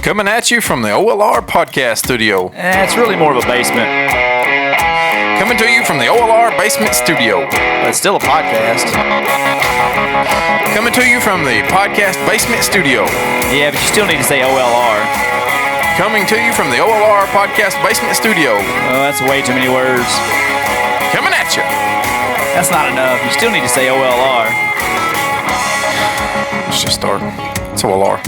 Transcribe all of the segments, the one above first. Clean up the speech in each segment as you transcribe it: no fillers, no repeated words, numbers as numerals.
Coming at you from the OLR podcast studio. It's really more of a basement. Coming to you from the OLR basement studio. But it's still a podcast. Coming to you from the podcast basement studio. Yeah, but you still need to say OLR. Coming to you from the OLR podcast basement studio. Oh, that's way too many words. Coming at you. That's not enough. You still need to say OLR. Let's just start. It's OLR.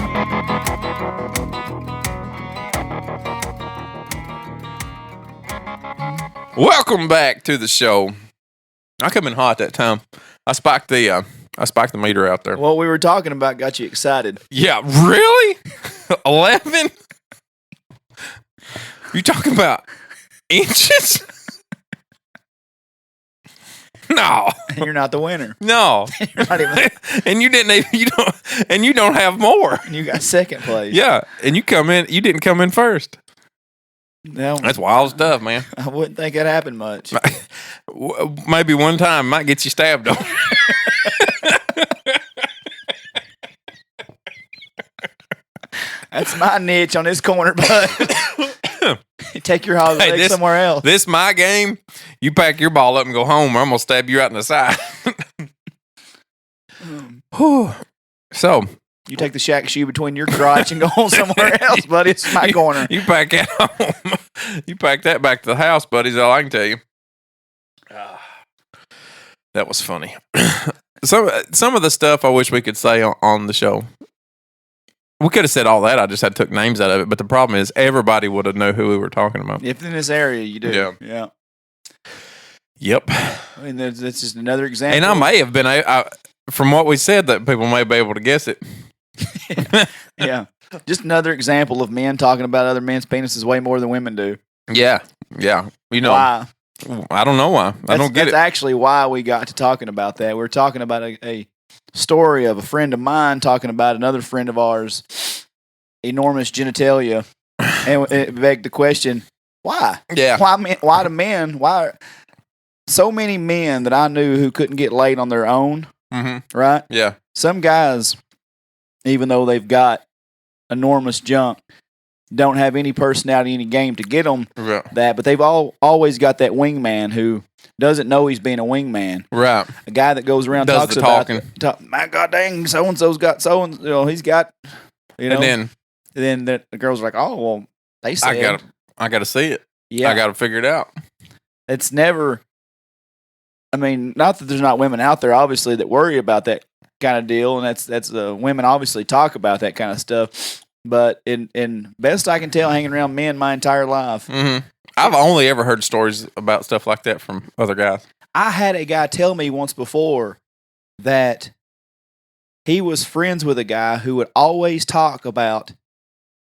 Welcome back to the show. I come in hot that time. I spiked the meter out there. What we were talking about got you excited. Yeah, really? 11? You talking about inches? No. And you're not the winner. No. You're not even. And you don't have more. And you got second place. Yeah, and you didn't come in first. No, That's wild stuff, man. I wouldn't think that happened much. Maybe one time might get you stabbed on. That's my niche on this corner, bud. Take your hog leg somewhere else. This my game. You pack your ball up and go home, or I'm gonna stab you right in the side. So you take the shack shoe between your crotch and go home somewhere else, buddy. It's my corner. You pack that home. You pack that back to the house, buddy. Is all I can tell you. That was funny. Some of the stuff I wish we could say on the show. We could have said all that. I just took names out of it. But the problem is everybody would have known who we were talking about. If in this area you do. Yeah. Yep. I mean, that's just another example. And I may have been, from what we said, that people may be able to guess it. Yeah. Just another example of men talking about other men's penises way more than women do. Yeah. You know. Why? I don't know why. I don't get it. That's actually why we got to talking about that. We're talking about a story of a friend of mine talking about another friend of ours, enormous genitalia. And it begged the question, why? Yeah. Why do men? Why so many men that I knew who couldn't get laid on their own, right? Yeah. Some guys, even though they've got enormous junk, don't have any personality, any game to get them that, but they've always got that wingman who doesn't know he's being a wingman. Right. A guy that goes around Does talks the about talking. My God dang, so and so's got so and he's got, And then the girls are like, oh well, they said I gotta see it. Yeah, I gotta figure it out. It's never. I mean, not that there's not women out there, obviously, that worry about that kind of deal, and that's women obviously talk about that kind of stuff. But in best I can tell, hanging around men my entire life, I've only ever heard stories about stuff like that from other guys. I had a guy tell me once before that he was friends with a guy who would always talk about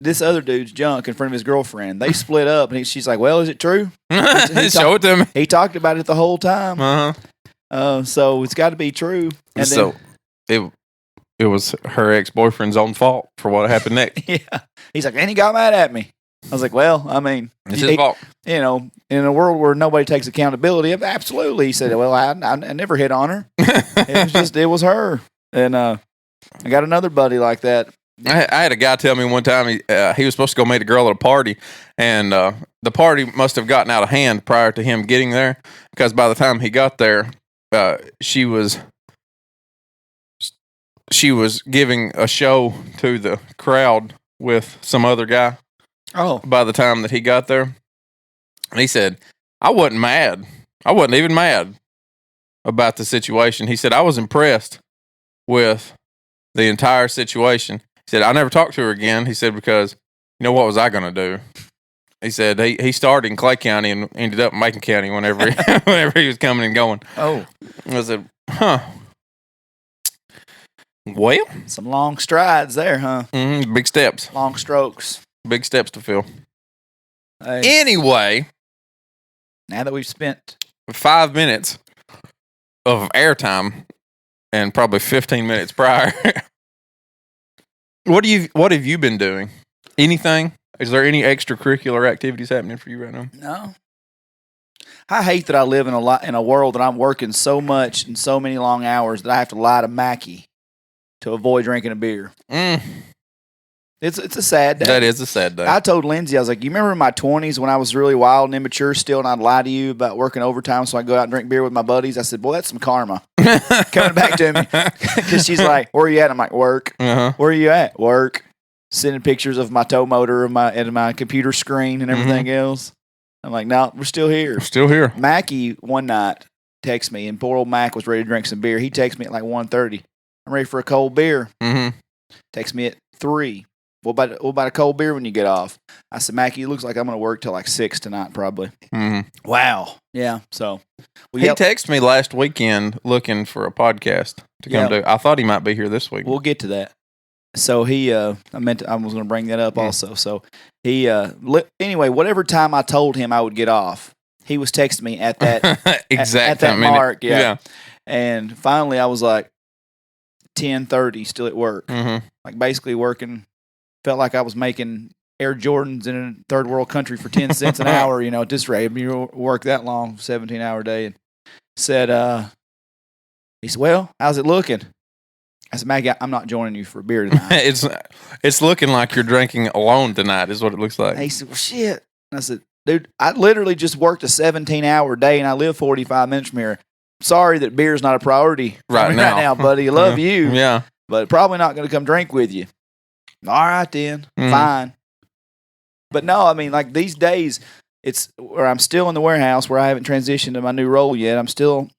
this other dude's junk in front of his girlfriend. They split up, and she's like, "Well, is it true?" Show it to me. He talked about it the whole time. So it's got to be true. And so it was her ex-boyfriend's own fault for what happened next. Yeah, he's like, and he got mad at me. I was like, well, I mean, it's his fault. You know, in a world where nobody takes accountability, absolutely. He said, well, I never hit on her. It was her. And I got another buddy like that. I had a guy tell me one time he was supposed to go meet a girl at a party, and the party must have gotten out of hand prior to him getting there, because by the time he got there, she was giving a show to the crowd with some other guy. Oh. By the time that he got there, and he said, I wasn't mad. I wasn't even mad about the situation. He said, I was impressed with the entire situation. He said, I never talked to her again. He said, because, what was I going to do? He said he started in Clay County and ended up in Macon County whenever he was coming and going. Oh. I said, well. Some long strides there, huh? Big steps. Long strokes. Big steps to fill. Hey. Anyway. Now that we've spent 5 minutes of airtime and probably 15 minutes prior. What have you been doing? Anything? Is there any extracurricular activities happening for you right now? No. I hate that I live in a world that I'm working so much and so many long hours that I have to lie to Mackie to avoid drinking a beer. It's a sad day. That is a sad day. I told Lindsay, I was like, you remember in my 20s when I was really wild and immature still, and I'd lie to you about working overtime so I go out and drink beer with my buddies? I said, boy, that's some karma coming back to me. Because she's like, where are you at? I'm like, work. Uh-huh. Where are you at? Work. Sending pictures of my tow motor and my computer screen and everything else. I'm like, no, we're still here. We're still here. Mackie one night texted me, and poor old Mac was ready to drink some beer. He texted me at like 1:30. I'm ready for a cold beer. Mm-hmm. Text me at 3. What about a cold beer when you get off? I said, Mackie, it looks like I'm going to work till like 6 tonight, probably. Mm-hmm. Wow. Yeah. So he texted me last weekend looking for a podcast to come do. I thought he might be here this week. We'll get to that. So he, I was going to bring that up also. So he, anyway, whatever time I told him I would get off, he was texting me at that exact at that minute. mark. Yeah. And finally, I was like 10:30, still at work, like basically working. Felt like I was making Air Jordans in a third world country for 10 cents an hour, at this rate. You work that long, 17-hour day. And said, he said, well, how's it looking? I said, Maggie, I'm not joining you for a beer tonight. It's looking like you're drinking alone tonight is what it looks like. And he said, well, shit. And I said, dude, I literally just worked a 17-hour day and I live 45 minutes from here. Sorry that beer's not a priority right now, buddy. I love you. Yeah. But probably not going to come drink with you. All right, then. Fine. But no, I mean, like these days, it's where I'm still in the warehouse where I haven't transitioned to my new role yet. I'm still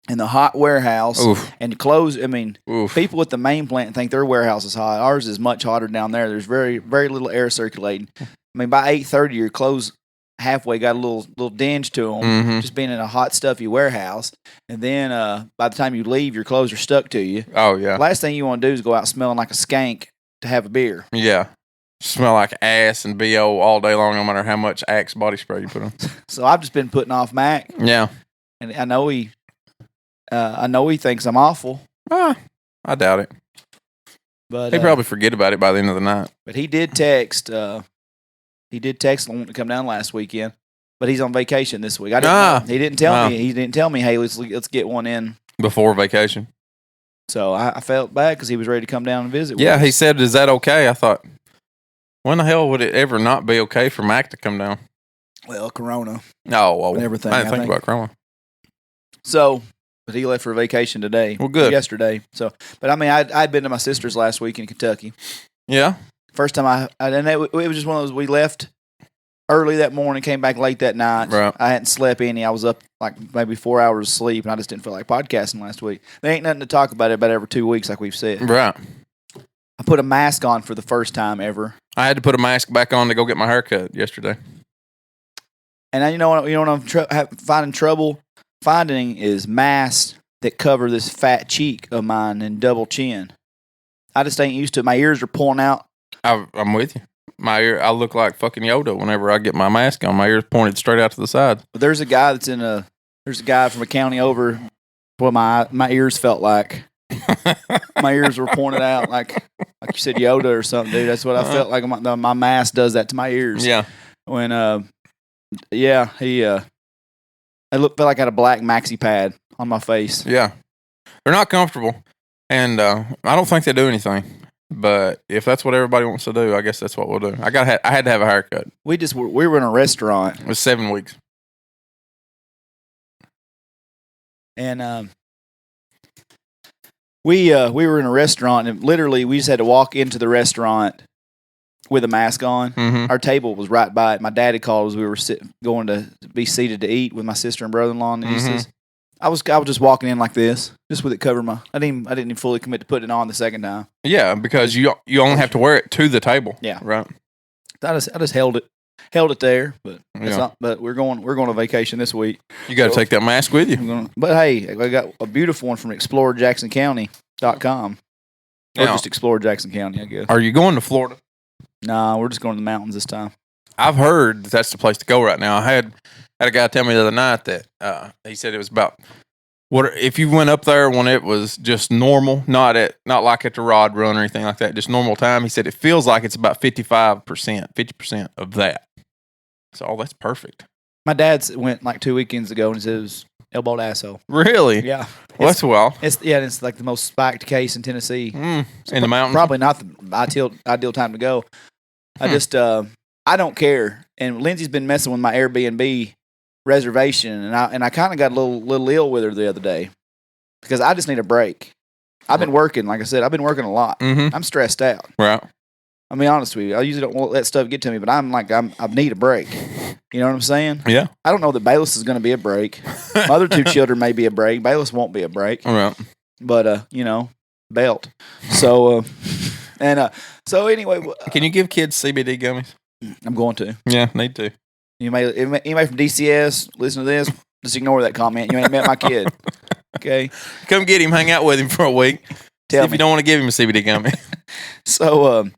in the hot warehouse. Oof. And clothes, I mean, Oof. People at the main plant think their warehouse is hot. Ours is much hotter down there. There's very, very little air circulating. I mean, by 8:30, your clothes halfway got a little dinge to them, just being in a hot, stuffy warehouse. And then by the time you leave, your clothes are stuck to you. Oh, yeah. Last thing you want to do is go out smelling like a skank to have a beer. Yeah. Smell like ass and BO all day long, no matter how much Axe body spray you put on. So I've just been putting off Mac. Yeah. And I know he thinks I'm awful. I doubt it. But he'd probably forget about it by the end of the night. But he did text. He did text and wanted to come down last weekend. But he's on vacation this week. He didn't tell me. He didn't tell me, hey, let's get one in before vacation. So I felt bad because he was ready to come down and visit. Yeah, he said, "Is that okay?" I thought, when the hell would it ever not be okay for Mac to come down? Well, Corona. Oh, well, and everything. I didn't think about Corona. So, but he left for vacation today. Well, good. Yesterday. So, but I mean, I'd been to my sister's last week in Kentucky. Yeah. First time and it was just one of those. We left early that morning, came back late that night. Right. I hadn't slept any. I was up like maybe 4 hours of sleep, and I just didn't feel like podcasting last week. There ain't nothing to talk about every 2 weeks, like we've said. Right. I put a mask on for the first time ever. I had to put a mask back on to go get my hair cut yesterday. And you know what I'm finding trouble finding is masks that cover this fat cheek of mine and double chin. I just ain't used to it. My ears are pulling out. I'm with you. My ear, I look like fucking Yoda whenever I get my mask on. My ears pointed straight out to the side. But there's a guy there's a guy from a county over. What my ears felt like. My ears were pointed out like you said Yoda or something, dude. That's what I felt like. My mask does that to my ears. Yeah. When felt like I had a black maxi pad on my face. Yeah. They're not comfortable, and I don't think they do anything. But if that's what everybody wants to do, I guess that's what we'll do. I had to have a haircut. We were in a restaurant. It was 7 weeks. And we were in a restaurant, and literally we just had to walk into the restaurant with a mask on. Mm-hmm. Our table was right by it. My dad had called as we were going to be seated to eat with my sister and brother-in-law and nieces. I was just walking in like this, just with it covered my. I didn't even fully commit to putting it on the second time. Yeah, because you only have to wear it to the table. Yeah, right. I just held it there, but it's not. But we're going on vacation this week. You got to take that mask with you. But hey, I got a beautiful one from ExploreJacksonCounty.com. Or just Explore Jackson County, I guess. Are you going to Florida? Nah, we're just going to the mountains this time. I've heard that's the place to go right now. I had a guy tell me the other night that he said it was about if you went up there when it was just normal, not like at the Rod Run or anything like that, just normal time. He said it feels like it's about 50% of that. So that's perfect. My dad went like 2 weekends ago and he said it was elbowed asshole. Really? Yeah. Well, that's well. It's like the most spiked case in Tennessee. In the mountains? Probably not the ideal time to go. I just, I don't care. And Lindsay's been messing with my Airbnb reservation, and I kind of got a little ill with her the other day because I just need a break. I've been working, like I said, I've been working a lot. Mm-hmm. I'm stressed out. Right. I'll be honest with you. I usually don't let stuff get to me, but I need a break. You know what I'm saying? Yeah. I don't know that Bayless is going to be a break. My other two children may be a break. Bayless won't be a break. Right. But belt. So so anyway, can you give kids CBD gummies? I'm going to. Yeah, need to. Anybody from DCS listen to this? Just ignore that comment. You ain't met my kid. Okay. Come get him. Hang out with him for a week. Tell See if me. you don't want to give him a CBD gummy. So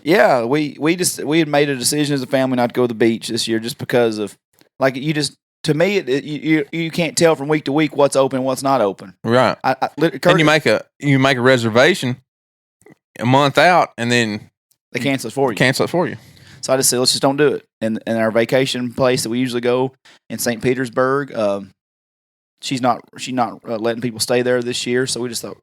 yeah, we had made a decision as a family not to go to the beach this year just because of to me you can't tell from week to week what's open and what's not open. Right. And you make a reservation a month out and then they cancel it for you. Cancel it for you. So I just said let's just don't do it. And our vacation place that we usually go in St. Petersburg, she's not letting people stay there this year. So we just thought,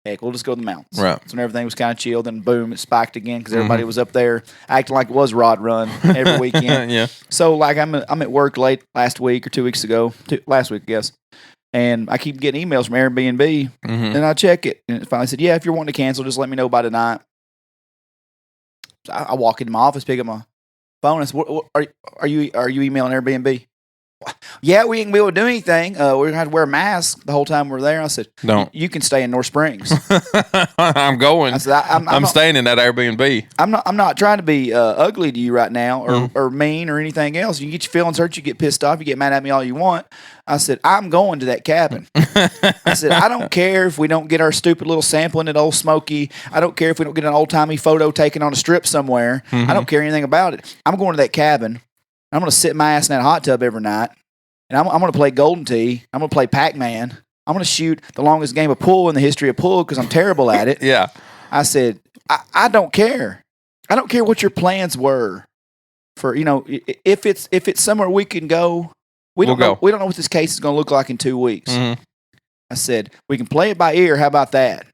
heck, we'll just go to the mountains. Right. So when everything was kind of chill, then boom, it spiked again because everybody was up there acting like it was Rod Run every weekend. Yeah. So like I'm at work late last week or 2 weeks ago, last week I guess, and I keep getting emails from Airbnb, and I check it, and it finally said, yeah, if you're wanting to cancel, just let me know by tonight. So I walk into my office, pick up my phone, and I said, what, are you emailing Airbnb? Yeah, we ain't gonna be able to do anything. We're gonna have to wear a mask the whole time we're there. I said, "Don't. You can stay in North Springs." I'm going. I said, I'm staying in that Airbnb. I'm not trying to be ugly to you right now, or mean or anything else. You get your feelings hurt, you get pissed off, you get mad at me all you want. I said, I'm going to that cabin. I said, I don't care if we don't get our stupid little sampling at Old Smoky. I don't care if we don't get an old timey photo taken on a strip somewhere. I don't care anything about it. I'm going to that cabin. I'm going to sit my ass in that hot tub every night, and I'm going to play Golden Tee. I'm going to play Pac-Man. I'm going to shoot the longest game of pool in the history of pool because I'm terrible at it. Yeah. I said, I don't care. I don't care what your plans were for, if it's somewhere we can go. We don't know what this case is going to look like in 2 weeks. I said, we can play it by ear. How about that?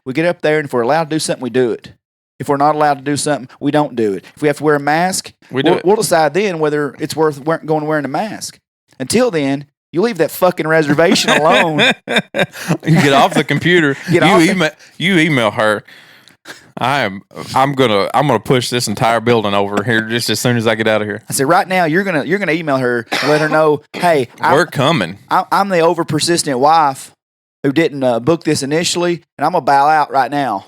We get up there, and if we're allowed to do something, we do it. If we're not allowed to do something, we don't do it. If we have to wear a mask, we'll decide then whether it's worth going and wearing a mask. Until then, you leave that fucking reservation alone. You get off the computer. You email her. I'm gonna push this entire building over here just as soon as I get out of here. I said, right now you're gonna email her and let her know, hey, we're coming. I'm the over persistent wife who didn't book this initially, and I'm gonna bow out right now.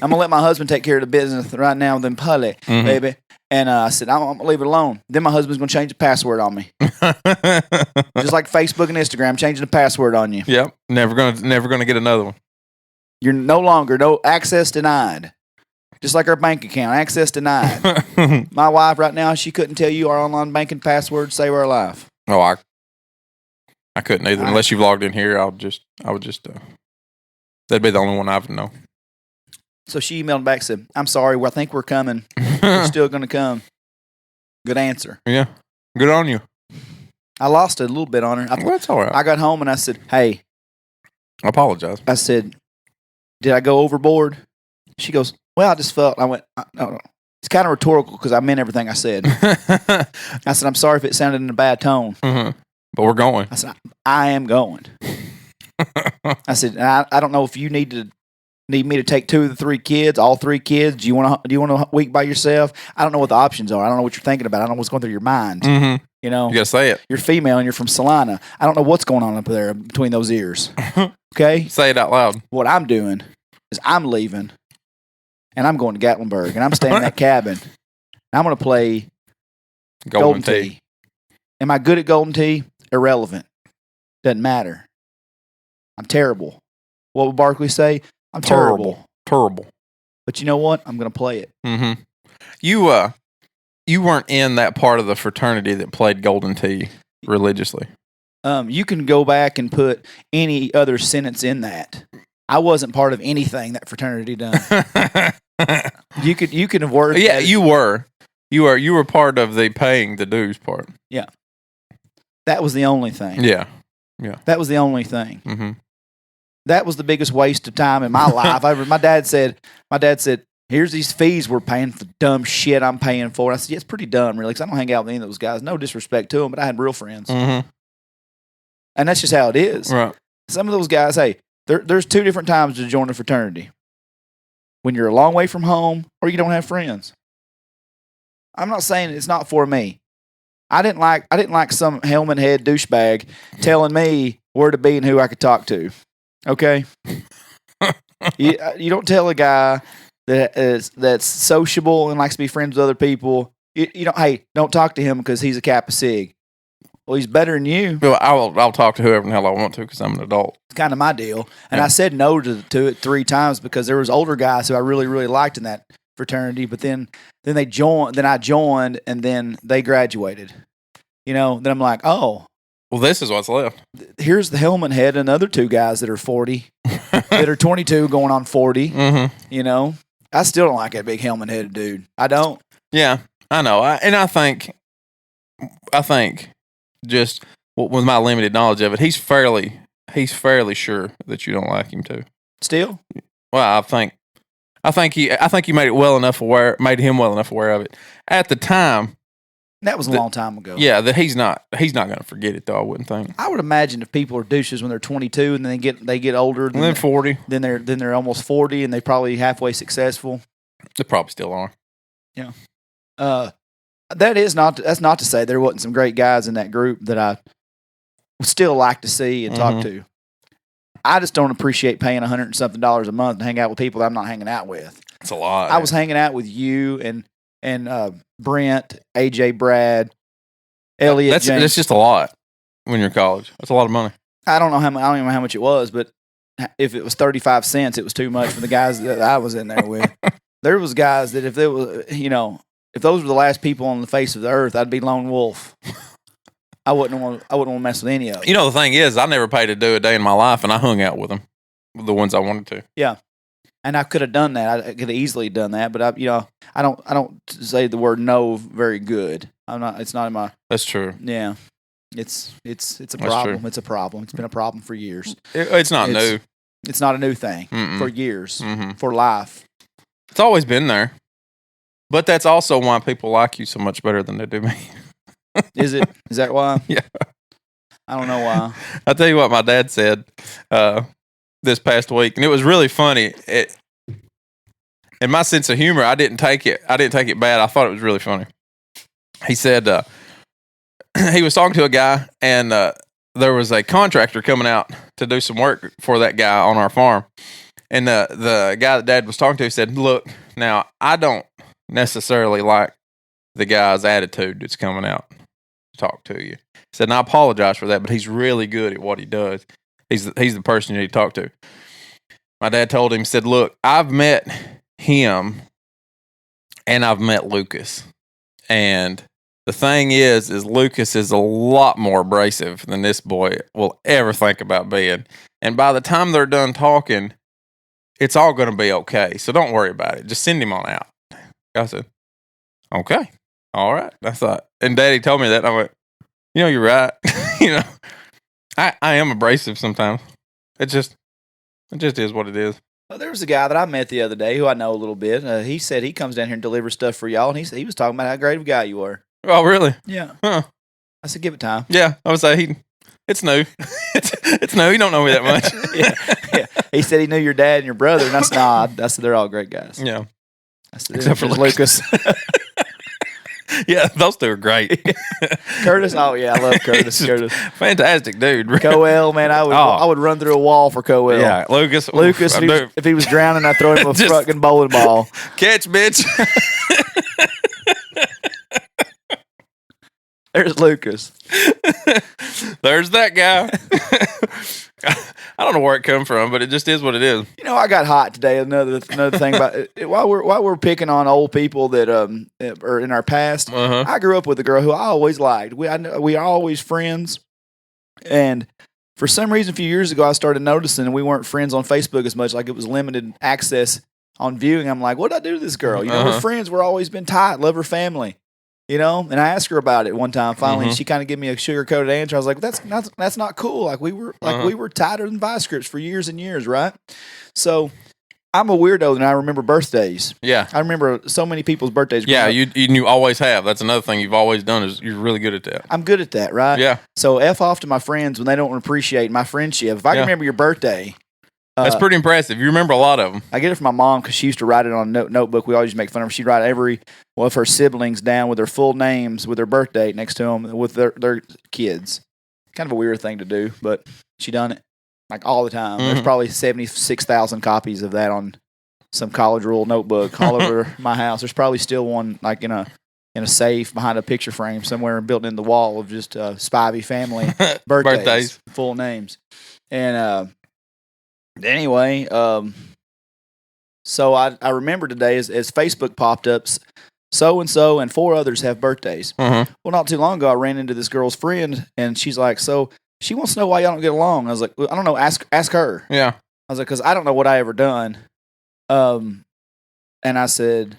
I'm going to let my husband take care of the business right now, then Farley, baby. And I said, I'm going to leave it alone. Then my husband's going to change the password on me. Just like Facebook and Instagram, changing the password on you. Yep. Never gonna get another one. You're no access denied. Just like our bank account, access denied. My wife right now, she couldn't tell you our online banking password to save our life. Oh, I couldn't either. Unless you've logged in here, I would just, that'd be the only one I would know. So she emailed back and said, I'm sorry, I think we're coming. We're still going to come. Good answer. Yeah. Good on you. I lost a little bit on her. Well, that's all right. I got home and I said, hey. I apologize. I said, did I go overboard? She goes, well, I just felt. I went, no. It's kind of rhetorical because I meant everything I said. I said, I'm sorry if it sounded in a bad tone. But we're going. I said, I am going. I said, I don't know if you need me to take 2 of the 3 kids, all 3 kids. Do you want a week by yourself? I don't know what the options are. I don't know what you're thinking about. I don't know what's going through your mind. You know, you gotta say it. You're female and you're from Salina. I don't know what's going on up there between those ears. Okay, say it out loud. What I'm doing is I'm leaving, and I'm going to Gatlinburg, and I'm staying in that cabin. And I'm going to play Golden Tee. Am I good at Golden Tee? Irrelevant. Doesn't matter. I'm terrible. What would Barkley say? I'm terrible. But you know what? I'm going to play it. You weren't in that part of the fraternity that played Golden Tee religiously. You can go back and put any other sentence in that. I wasn't part of anything that fraternity done. You could have worked. Yeah, you were. You were part of the paying the dues part. Yeah. That was the only thing. Yeah. That was the only thing. Mm-hmm. That was the biggest waste of time in my life. My dad said, here's these fees we're paying for dumb shit I'm paying for. And I said, yeah, it's pretty dumb, really, because I don't hang out with any of those guys. No disrespect to them, but I had real friends. Mm-hmm. And that's just how it is. Right. Some of those guys, hey, there's two different times to join a fraternity. When you're a long way from home or you don't have friends. I'm not saying it's not for me. I didn't like some helmet head douchebag telling me where to be and who I could talk to. Okay? you don't tell a guy that's sociable and likes to be friends with other people. You don't talk to him because he's a Kappa Sig. Well, he's better than you. Well, I'll talk to whoever the hell I want to because I'm an adult. It's kind of my deal. And I said no to it 3 times because there was older guys who I really, really liked in that fraternity. But then they joined. Then I joined, and then they graduated. Then I'm like, oh. Well, this is what's left. Here's the helmet head and other 2 guys that are 40, that are 22 going on 40. Mm-hmm. I still don't like that big helmet headed dude. I don't. Yeah, I know. I think just with my limited knowledge of it, he's fairly sure that you don't like him too. Still? Well, I think you made him well enough aware of it at the time. That was a long time ago. Yeah, that he's not going to forget it though. I wouldn't think. I would imagine if people are douches when they're 22 and then they get older, and then 40, then they're almost 40 and they probably halfway successful. They probably still are. Yeah. That's not to say there wasn't some great guys in that group that I would still like to see and talk to. I just don't appreciate paying $100 and something a month to hang out with people that I'm not hanging out with. It's a lot. I was hanging out with you and Brent, AJ, Brad, Elliot. That's just a lot when you're in college. That's a lot of money. I don't even know how much it was, but if it was 35 cents, it was too much for the guys that I was in there with. There was guys that if those were the last people on the face of the earth, I'd be lone wolf. I wouldn't want to mess with any of them. The thing is, I never paid to do a day in my life, and I hung out with them, the ones I wanted to. Yeah, and I could have done that. I could have easily done that, but I don't say the word no very good. I'm not. It's not in my. That's true. Yeah, it's a problem. It's a problem. It's been a problem for years. It's not new. It's not a new thing. For years. For life. It's always been there. But that's also why people like you so much better than they do me. Is it? Is that why? Yeah. I don't know why. I'll tell you what my dad said this past week, and it was really funny. In my sense of humor, I didn't take it bad. I thought it was really funny. He said he was talking to a guy, and there was a contractor coming out to do some work for that guy on our farm. And the guy that Dad was talking to said, look, now, I don't necessarily like the guy's attitude that's coming out to talk to you. He said, and I apologize for that, but he's really good at what he does. He's the person you need to talk to. My dad told him, said, look, I've met him and I've met Lucas. And the thing is Lucas is a lot more abrasive than this boy will ever think about being. And by the time they're done talking, it's all going to be okay. So don't worry about it. Just send him on out. I said, okay. All right. I thought, and Daddy told me that. I went, you're right. I am abrasive sometimes. It just is what it is. Well, there was a guy that I met the other day who I know a little bit. He said he comes down here and delivers stuff for y'all. And he was talking about how great of a guy you were. Oh, really? Yeah. Huh. I said, give it time. Yeah. I would say it's new. it's new. You don't know me that much. yeah. He said he knew your dad and your brother. And I said, nah. I said, they're all great guys. Yeah. I said, except for Lucas. Yeah, those two are great. Curtis, oh yeah, I love Curtis. Fantastic dude. Coel, man, I would run through a wall for Coel. Yeah, Lucas, if he was drowning, I'd throw him a fucking bowling ball. Catch, bitch. There's Lucas. There's that guy. I don't know where it come from, but it just is what it is. I got hot today. Another thing about it, while we're picking on old people that are in our past. I grew up with a girl who I always liked. We are always friends, and for some reason, a few years ago, I started noticing we weren't friends on Facebook as much. Like it was limited access on viewing. I'm like, what did I do to this girl? We're friends. We're always been tight. Love her family. You know, and I asked her about it one time. Finally, Mhm. and she kind of gave me a sugar-coated answer. I was like, "That's not cool. Like we were tighter than vice grips for years and years, right?" So I'm a weirdo, and I remember birthdays. Yeah. I remember so many people's birthdays. Yeah, growing up. you always have. That's another thing you've always done is you're really good at that. I'm good at that, right? Yeah. So F off to my friends when they don't appreciate my friendship. If I can remember your birthday. That's pretty impressive. You remember a lot of them. I get it from my mom because she used to write it on a notebook. We always used to make fun of her. She'd write every one of her siblings down with their full names, with their birth date next to them, with their kids. Kind of a weird thing to do, but she done it like all the time. There's probably 76,000 copies of that on some college rule notebook all over my house. There's probably still one like in a safe behind a picture frame somewhere built in the wall of just Spivey family birthdays, full names. And anyway, so I remember today as Facebook popped up, so and so and 4 others have birthdays. Well, not too long ago, I ran into this girl's friend, and she's like, "So she wants to know why y'all don't get along." I was like, "I don't know. Ask her." Yeah. I was like, "Because I don't know what I ever done." And I said,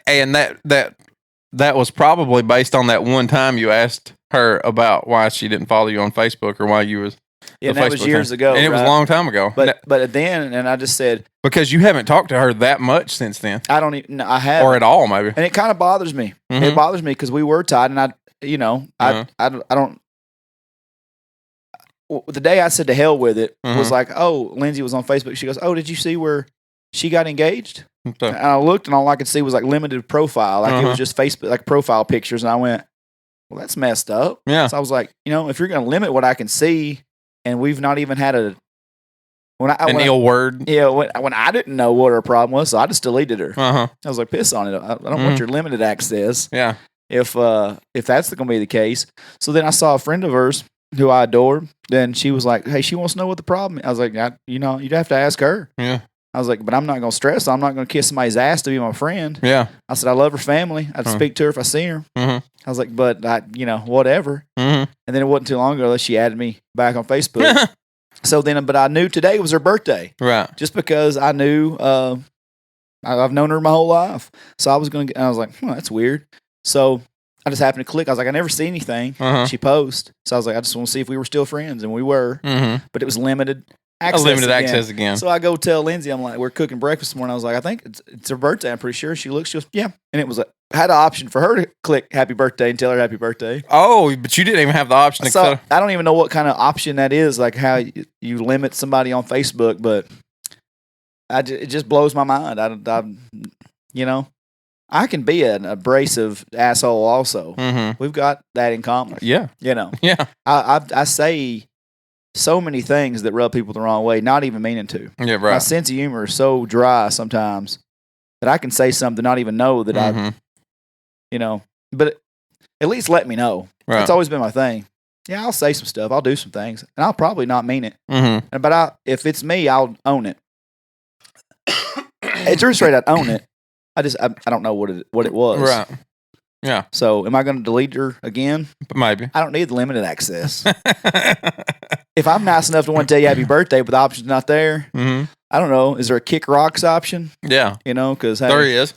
and that was probably based on that one time you asked her about why she didn't follow you on Facebook or why you was. Yeah, that was years ago. And it was a long time ago. But then, and I just said. Because you haven't talked to her that much since then. I don't even, I haven't. Or at all, maybe. And it kind of bothers me. It bothers me because we were tied, and I don't. The day I said to hell with it was like, oh, Lindsay was on Facebook. She goes, oh, did you see where she got engaged? Okay. And I looked, and all I could see was like limited profile. Like it was just Facebook, like profile pictures. And I went, well, that's messed up. Yeah. So I was like, if you're going to limit what I can see, and we've not even had an ill word. Yeah, when I didn't know what her problem was, so I just deleted her. I was like, piss on it. I don't want your limited access. Yeah. If that's going to be the case. So then I saw a friend of hers who I adore. Then she was like, hey, she wants to know what the problem is. I was like, you'd have to ask her. Yeah. I was like, but I'm not going to stress. I'm not going to kiss somebody's ass to be my friend. Yeah. I said, I love her family. I'd speak to her if I see her. I was like, but whatever. And then it wasn't too long ago that she added me back on Facebook. So then, but I knew today was her birthday. Right. Just because I knew, I've known her my whole life. So I was like, that's weird. So I just happened to click. I was like, I never see anything. She posted. So I was like, I just want to see if we were still friends. And we were. But it was limited access again. So I go tell Lindsay, I'm like, we're cooking breakfast this morning. I was like, I think it's her birthday. I'm pretty sure. She looks, she goes, yeah. And it was I had an option for her to click happy birthday and tell her happy birthday. Oh, but you didn't even have the option to So I don't even know what kind of option that is, like how you limit somebody on Facebook, but it just blows my mind. I can be an abrasive asshole also. We've got that in common. Yeah. Yeah. I say so many things that rub people the wrong way, not even meaning to. Yeah, right. My sense of humor is so dry sometimes that I can say something, not even know that but at least let me know. Right. That's always been my thing. Yeah, I'll say some stuff. I'll do some things, and I'll probably not mean it. But if it's me, I'll own it. It's just straight. I'd own it. I don't know what it was. Right. Yeah. So am I going to delete her again? Maybe. I don't need the limited access. If I'm nice enough to want to tell you happy birthday, but the option's not there, I don't know. Is there a kick rocks option? Yeah. Because there he is.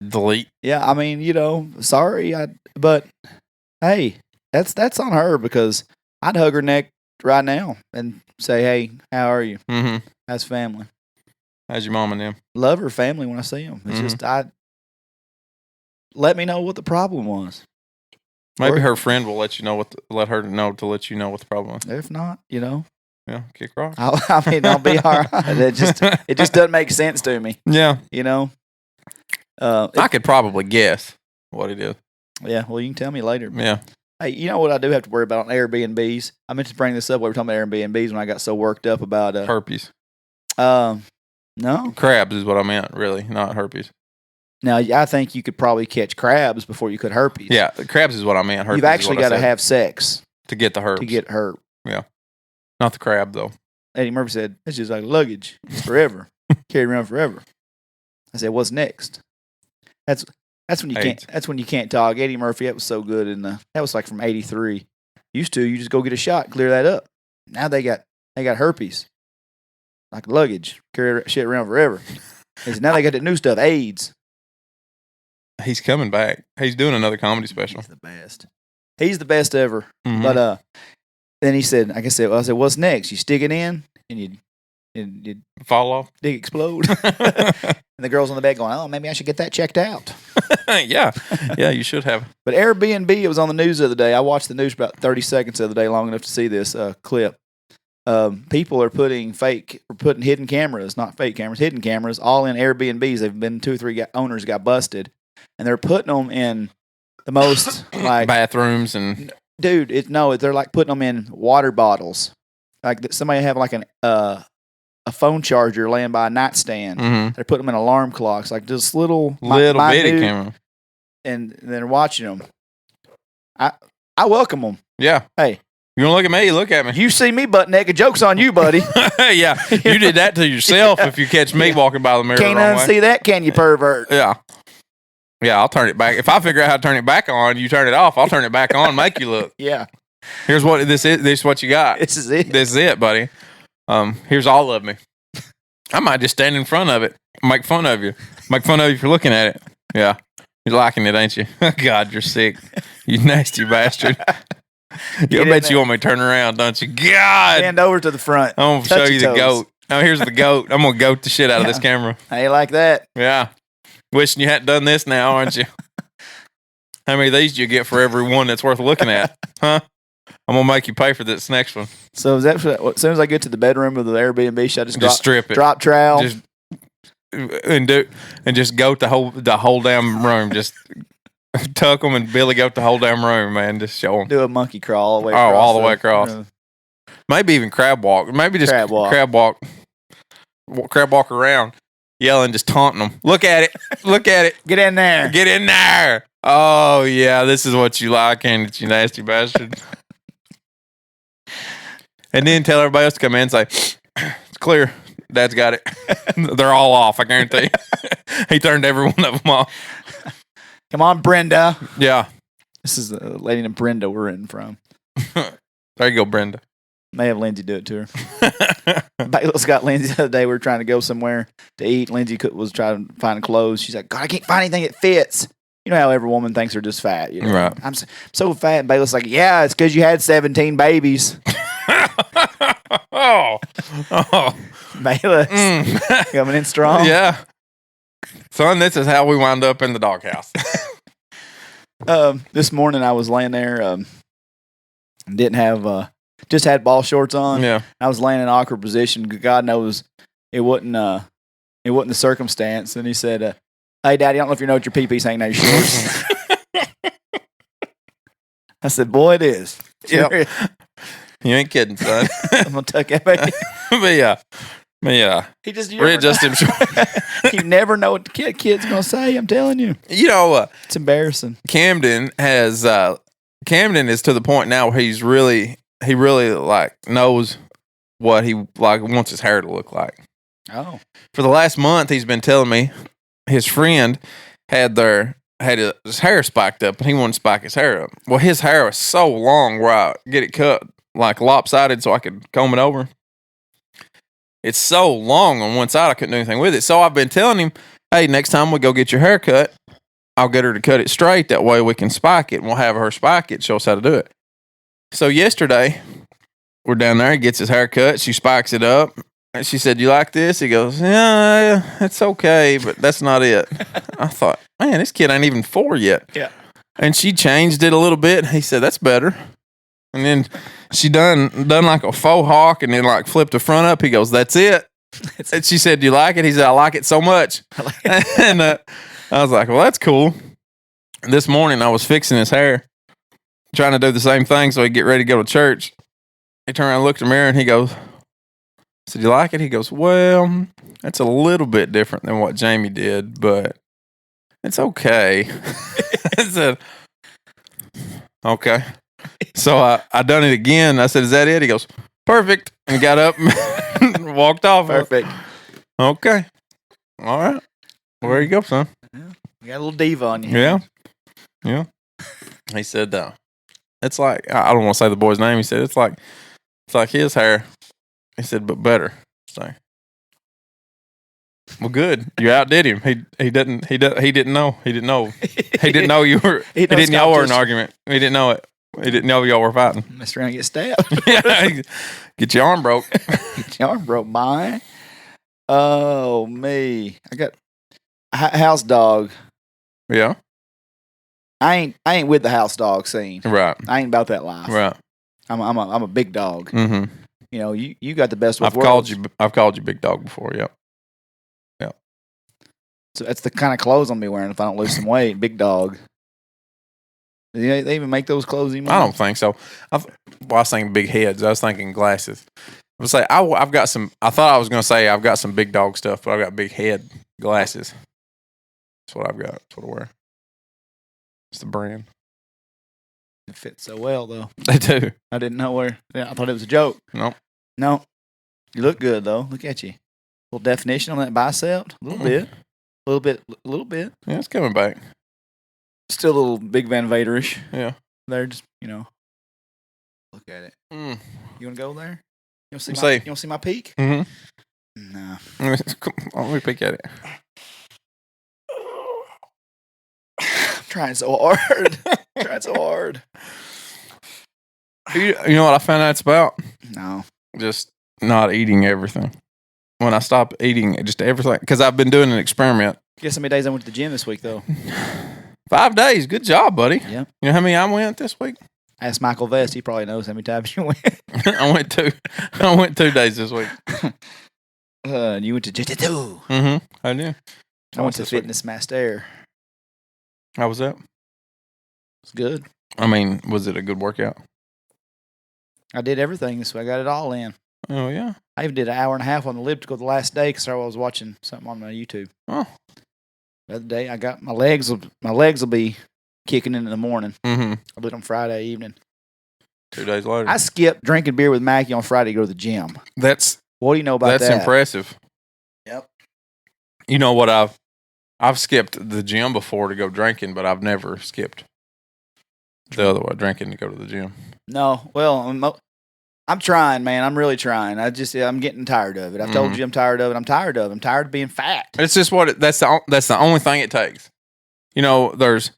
Delete. Yeah, I mean, sorry, but hey, that's on her because I'd hug her neck right now and say, hey, how are you? How's family? How's your mom and them? Love her family when I see them. It's just let me know what the problem was. Maybe her friend will let her know what the problem is. If not, Yeah, kick rock. I'll be all right. It just doesn't make sense to me. Yeah. I could probably guess what it is. Yeah, well, you can tell me later. Yeah. Hey, you know what I do have to worry about on Airbnbs? I meant to bring this up while we were talking about Airbnbs when I got so worked up about herpes. No. Crabs is what I meant, really, not herpes. Now, I think you could probably catch crabs before you could herpes. Yeah, crabs is what I meant. Herpes You've actually got to have sex to get the herpes. To get herp. Yeah. Not the crab, though. Eddie Murphy said, it's just like luggage. It's forever. Carry around forever. I said, what's next? That's when you can't. That's when you can't talk. Eddie Murphy, that was so good. That was like from '83. Used to, you just go get a shot, clear that up. Now they got herpes, like luggage, carry shit around forever. Now they got that new stuff, AIDS. he's coming back. He's doing another comedy special. He's the best. He's the best ever. Mhm. But then he said, I said, what's next? You stick it in and you Fall off. dick explode. And the girls on the bed going, oh, maybe I should get that checked out. Yeah, you should have. But Airbnb, it was on the news the other day. I watched the news for about 30 seconds the other day, long enough to see this clip. People are putting hidden cameras, not fake cameras, hidden cameras, all in Airbnbs. They've been 2 or 3 owners got busted, and they're putting them in the most like bathrooms and dude. They're like putting them in water bottles. Like somebody have like a phone charger laying by a nightstand. Mhm. They're putting them in alarm clocks, like just little bitty camera. and they're watching them. I welcome them. Yeah. Hey, you want to look at me? Look at me. you see me butt naked, joke's on you, buddy. Yeah, you did that to yourself if you catch me walking by the mirror Can't the wrong way. unsee that, can you, pervert? Yeah. Yeah, I'll turn it back. If I figure out how to turn it back on, you turn it off, I'll turn it back on, make you look. Yeah, Here's what this is. This is what you got. this is it. This is it, buddy. Here's all of me. I might just stand in front of it, make fun of you for looking at it. Yeah, you're liking it, ain't you? God, you're sick. You nasty bastard. I bet you want me to turn around, don't you? God, Stand over to the front. I'm gonna Touch show you your the toes. goat. Oh, here's the goat. I'm gonna goat the shit out of this camera. How you like that? Yeah. Wishing you hadn't done this now, aren't you? How many of these do you get for every one that's worth looking at? Huh? I'm going to make you pay for this next one. So is that as soon as I get to the bedroom of the Airbnb, should I just strip it. Drop trowel? Just just goat the whole damn room. Just tuck them and Billy goat the whole damn room, man. Just show them. Do a monkey crawl all the way across. All the way across. Maybe even crab walk. Maybe just crab walk. Crab walk around. Yelling, just taunting them. Look at it. Look at it. Get in there. Get in there. Oh, yeah, this is what you like, ain't it, you nasty bastard? And then tell everybody else to come in and say, it's clear. Dad's got it. They're all off, I guarantee. He turned every one of them off. Come on, Brenda. Yeah. This is the lady named Brenda we're in from. There you go, Brenda. May have Lindsay do it to her. Bayless got Lindsay the other day. We were trying to go somewhere to eat. Lindsay was trying to find clothes. She's like, God, I can't find anything that fits. You know how every woman thinks they're just fat. You know? Right. I'm so fat. And Bayless like, yeah, it's because you had 17 babies. Oh. Bayless coming in strong. Yeah. Son, this is how we wound up in the doghouse. This morning I was laying there, didn't have, just had ball shorts on. Yeah. I was laying in an awkward position. God knows it wasn't the circumstance. And he said, hey, Daddy, I don't know if you know what your pee-pee's hanging out your shorts. I said, boy, it is. Yep. You ain't kidding, son. I'm going to tuck that baby. But yeah. He just Readjust him short. You never know what the kid's going to say. I'm telling you. You know, it's embarrassing. Camden is to the point now where he really like knows what he like wants his hair to look like. Oh. For the last month, he's been telling me his friend had his hair spiked up and he wanted to spike his hair up. Well, his hair was so long where I get it cut like lopsided so I could comb it over. It's so long on one side I couldn't do anything with it. So I've been telling him, hey, next time we go get your hair cut, I'll get her to cut it straight. That way we can spike it and we'll have her spike it, show us how to do it. So yesterday, we're down there. He gets his hair cut. She spikes it up. And she said, you like this? He goes, yeah, it's okay, but that's not it. I thought, man, this kid ain't even 4 yet. Yeah. And she changed it a little bit. He said, that's better. And then she done like a faux hawk and then like flipped the front up. He goes, that's it. And she said, do you like it? He said, I like it so much. And I was like, well, that's cool. This morning I was fixing his hair, trying to do the same thing so he'd get ready to go to church. He turned around and looked in the mirror and he goes, I said, you like it? He goes, well, that's a little bit different than what Jamie did, but it's okay. I said, okay. So I done it again. I said, is that it? He goes, perfect. And got up and walked off. Perfect. Okay. All right. Well, there you go, son. Yeah. You got a little diva on you. Yeah. Yeah. He said, it's like, I don't want to say the boy's name. He said, it's like his hair. He said, but better. So Well, good. You outdid him. He didn't know. He didn't know. He didn't know you were. He didn't know y'all were in an argument. He didn't know it. He didn't know y'all were fighting. Mess around and get stabbed. Yeah, get your arm broke. Get your arm broke, mine. Oh me, I got a house dog. Yeah. I ain't with the house dog scene. Right. I ain't about that life. Right. I'm a big dog. Mm-hmm. You know, you got the best of worlds. worlds. I've called you big dog before. Yep. Yep. So that's the kind of clothes I'm be wearing if I don't lose some weight. Big dog. They even make those clothes anymore? I don't think so. I was thinking big heads. I was thinking glasses. I was say I've got some. I thought I was going to say I've got some big dog stuff, but I've got big head glasses. That's what I've got. That's what I wear. It's the brand. It fits so well though. They do. I didn't know where. Yeah, I thought it was a joke. Nope. No. You look good though. Look at you. Little definition on that bicep. A little bit. A little bit. Yeah, it's coming back. Still a little Big Van Vaderish. Yeah. They're just, look at it. You want to go there? You want to see my peak? Mm-hmm. No. Let me peek at it. I'm trying so hard. You know what I found out it's about? No. Just not eating everything. When I stop eating just everything, because I've been doing an experiment. Guess how many days I went to the gym this week, though? 5 days. Good job, buddy. Yeah. You know how many I went this week? Ask Michael Vest. He probably knows how many times you went. I went 2. I went 2 days this week. You went to jiu-jitsu. Mm-hmm. I did. I went to Fitness Master. How was that? It's good. I mean, was it a good workout? I did everything this week. I got it all in. Oh, yeah. I even did an hour and a half on the elliptical the last day because I was watching something on my YouTube. Oh. The other day, I got my legs will be kicking in the morning. Mm-hmm. I did it on Friday evening. 2 days later. I skipped drinking beer with Mackie on Friday to go to the gym. What do you know about that? That's impressive. Yep. You know what? I've skipped the gym before to go drinking, but I've never skipped the other way, drinking to go to the gym. No. Well, I'm trying, man. I'm really trying. I'm getting tired of it. I've told you I'm tired of it. I'm tired of it. I'm tired of being fat. It's just that's the only thing it takes. You know, there's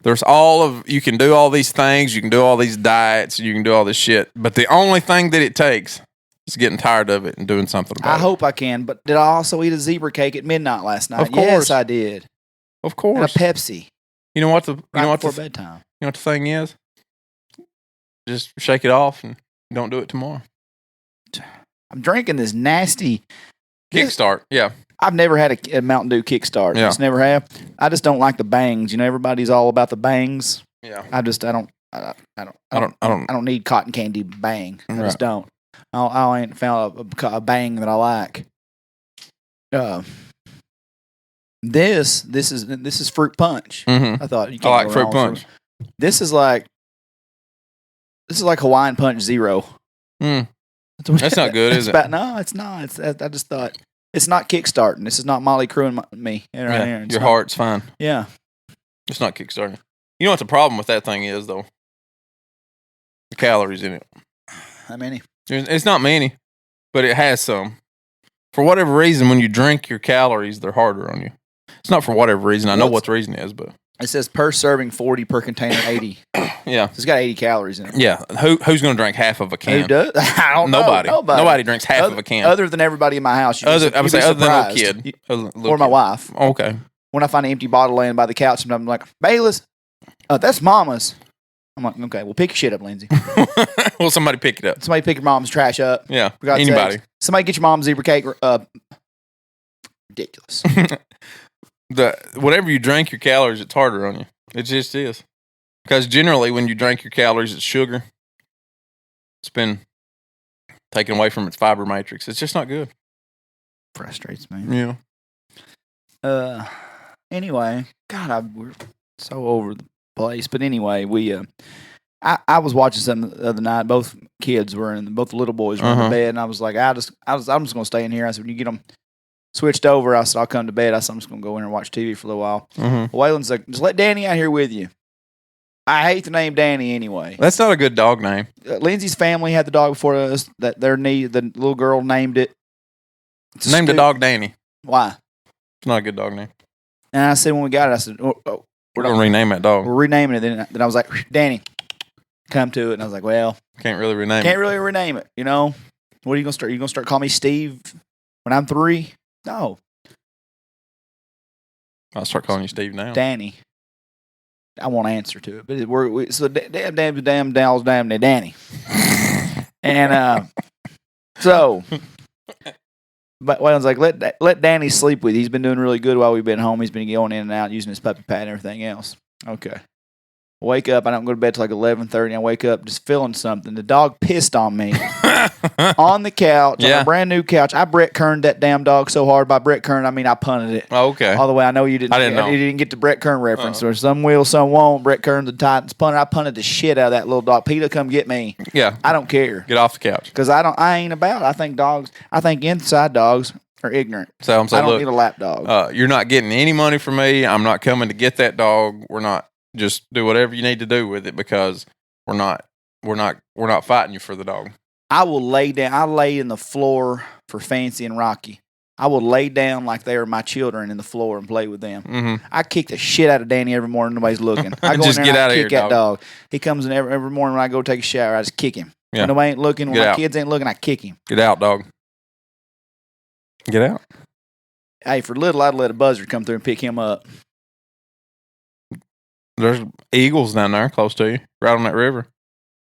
you can do all these things, you can do all these diets, you can do all this shit, but the only thing that it takes is getting tired of it and doing something about it. I hope I can, but did I also eat a zebra cake at midnight last night? Of course. Yes, I did. Of course. And a Pepsi. You know what before bedtime. You know what the thing is? Just shake it off and don't do it tomorrow. I'm drinking this nasty Kickstart. Yeah. I've never had a Mountain Dew Kickstart. Yeah. Just never have. I just don't like the bangs. You know, everybody's all about the bangs. Yeah. I don't need cotton candy bang. I just don't. I ain't found a bang that I like. This is fruit punch. Mm-hmm. I thought you I can't like go fruit wrong punch. with This is like Hawaiian Punch Zero. That's not good, is it? No, it's not. I just thought it's not kickstarting. This is not Molly Crew and me. Your heart's fine. Yeah, it's not kickstarting. You know what the problem with that thing is, though? The calories in it. How many? It's not many, but it has some. For whatever reason, when you drink your calories, they're harder on you. It's not for whatever reason. I know what the reason is, but it says per serving 40, per container 80. Yeah, it's got 80 calories in it. Yeah, who's going to drink half of a can? Who does? I don't know. Nobody drinks half of a can. Other than everybody in my house. Other than a kid or my wife. Okay. When I find an empty bottle laying by the couch, sometimes I'm like, Bayless, that's Mama's. I'm like, okay, well, pick your shit up, Lindsay. Well, somebody pick it up. Somebody pick your mom's trash up. Yeah, anybody. Somebody get your mom's zebra cake. Ridiculous. Whatever you drink your calories, it's harder on you. It just is. Because generally, when you drink your calories, it's sugar. It's been taken away from its fiber matrix. It's just not good. Frustrates me. Yeah. Anyway, God, we're so over the place. But anyway, I was watching something the other night. Both kids both the little boys were in bed, and I was like, I'm just gonna stay in here. I said, when you get them switched over, I said, I'll come to bed. I said, I'm just gonna go in and watch TV for a little while. Waylon's like, just let Danny out here with you. I hate the name Danny anyway. That's not a good dog name. Lindsay's family had the dog before us. The little girl named it. Named the dog Danny. Why? not a good dog name. And I said when we got it, I said, we're going to rename that dog. We're renaming it. Then I was like, Danny, come to it. And I was like, well. Can't really rename it. You know? What are you going to start? You going to start calling me Steve when I'm 3? No. I'll start calling you Steve now. Danny. I won't answer to it. But so damn Danny. And so, but Waylon's like, let Danny sleep with you. He's been doing really good while we've been home. He's been going in and out using his puppy pad and everything else. Okay. Wake up. I don't go to bed till like 11:30. I wake up just feeling something. The dog pissed on me on the couch, on a brand new couch. I Brett Kerned that damn dog so hard. By Brett Kern, I mean I punted it. Oh, okay. All the way. I know you didn't. I didn't know. You didn't get the Brett Kern reference. Or some will, some won't. Brett Kern, the Titans punter. I punted the shit out of that little dog. Peter, come get me. Yeah. I don't care. Get off the couch. Because I ain't about it. I think inside dogs are ignorant. So I'm saying, I don't need a lap dog. You're not getting any money from me. I'm not coming to get that dog. We're not. Just do whatever you need to do with it because we're not fighting you for the dog. I will lay down. I lay in the floor for Fancy and Rocky. I will lay down like they are my children in the floor and play with them. Mm-hmm. I kick the shit out of Danny every morning. Nobody's looking. I go just in there get and out I of kick here, that dog. He comes in every morning when I go take a shower. I just kick him. Yeah. When nobody ain't looking, when my kids ain't looking, I kick him. Get out, dog. Get out. Hey, for little, I'd let a buzzard come through and pick him up. There's eagles down there close to you, right on that river.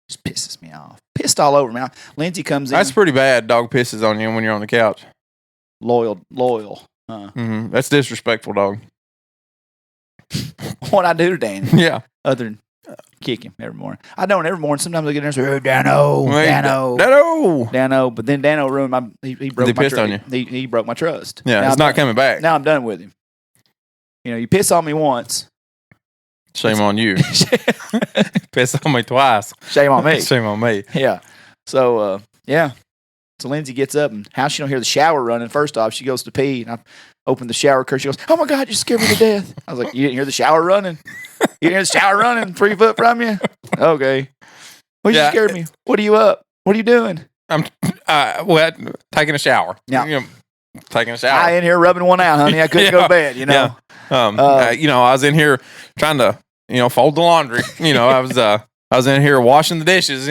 Just pisses me off. Pissed all over me. Lindsay comes in. That's pretty bad. Dog pisses on you when you're on the couch. Loyal. Mm-hmm. That's disrespectful, dog. What I do to Danny? Yeah. Other than kick him every morning. I don't every morning. Sometimes I get in there and say, Dano. But then Dano ruined my. He broke my trust. On you. He broke my trust. Yeah, now it's not coming back. Now I'm done with him. You know, you piss on me once. Shame on you. Piss on me twice. Shame on me. Shame on me. Yeah. So, yeah. So Lindsay gets up, and how she don't hear the shower running? First off, she goes to pee, and I open the shower curtain. She goes, "Oh my God, you scared me to death!" I was like, "You didn't hear the shower running? You didn't hear the shower running 3 foot from you?" Okay. Well, you scared me. What are you up? What are you doing? I'm taking a shower. Yeah. Taking a shower. I in here rubbing one out, honey. I couldn't go to bed. You know. Yeah. I was in here trying to, fold the laundry. I was in here washing the dishes.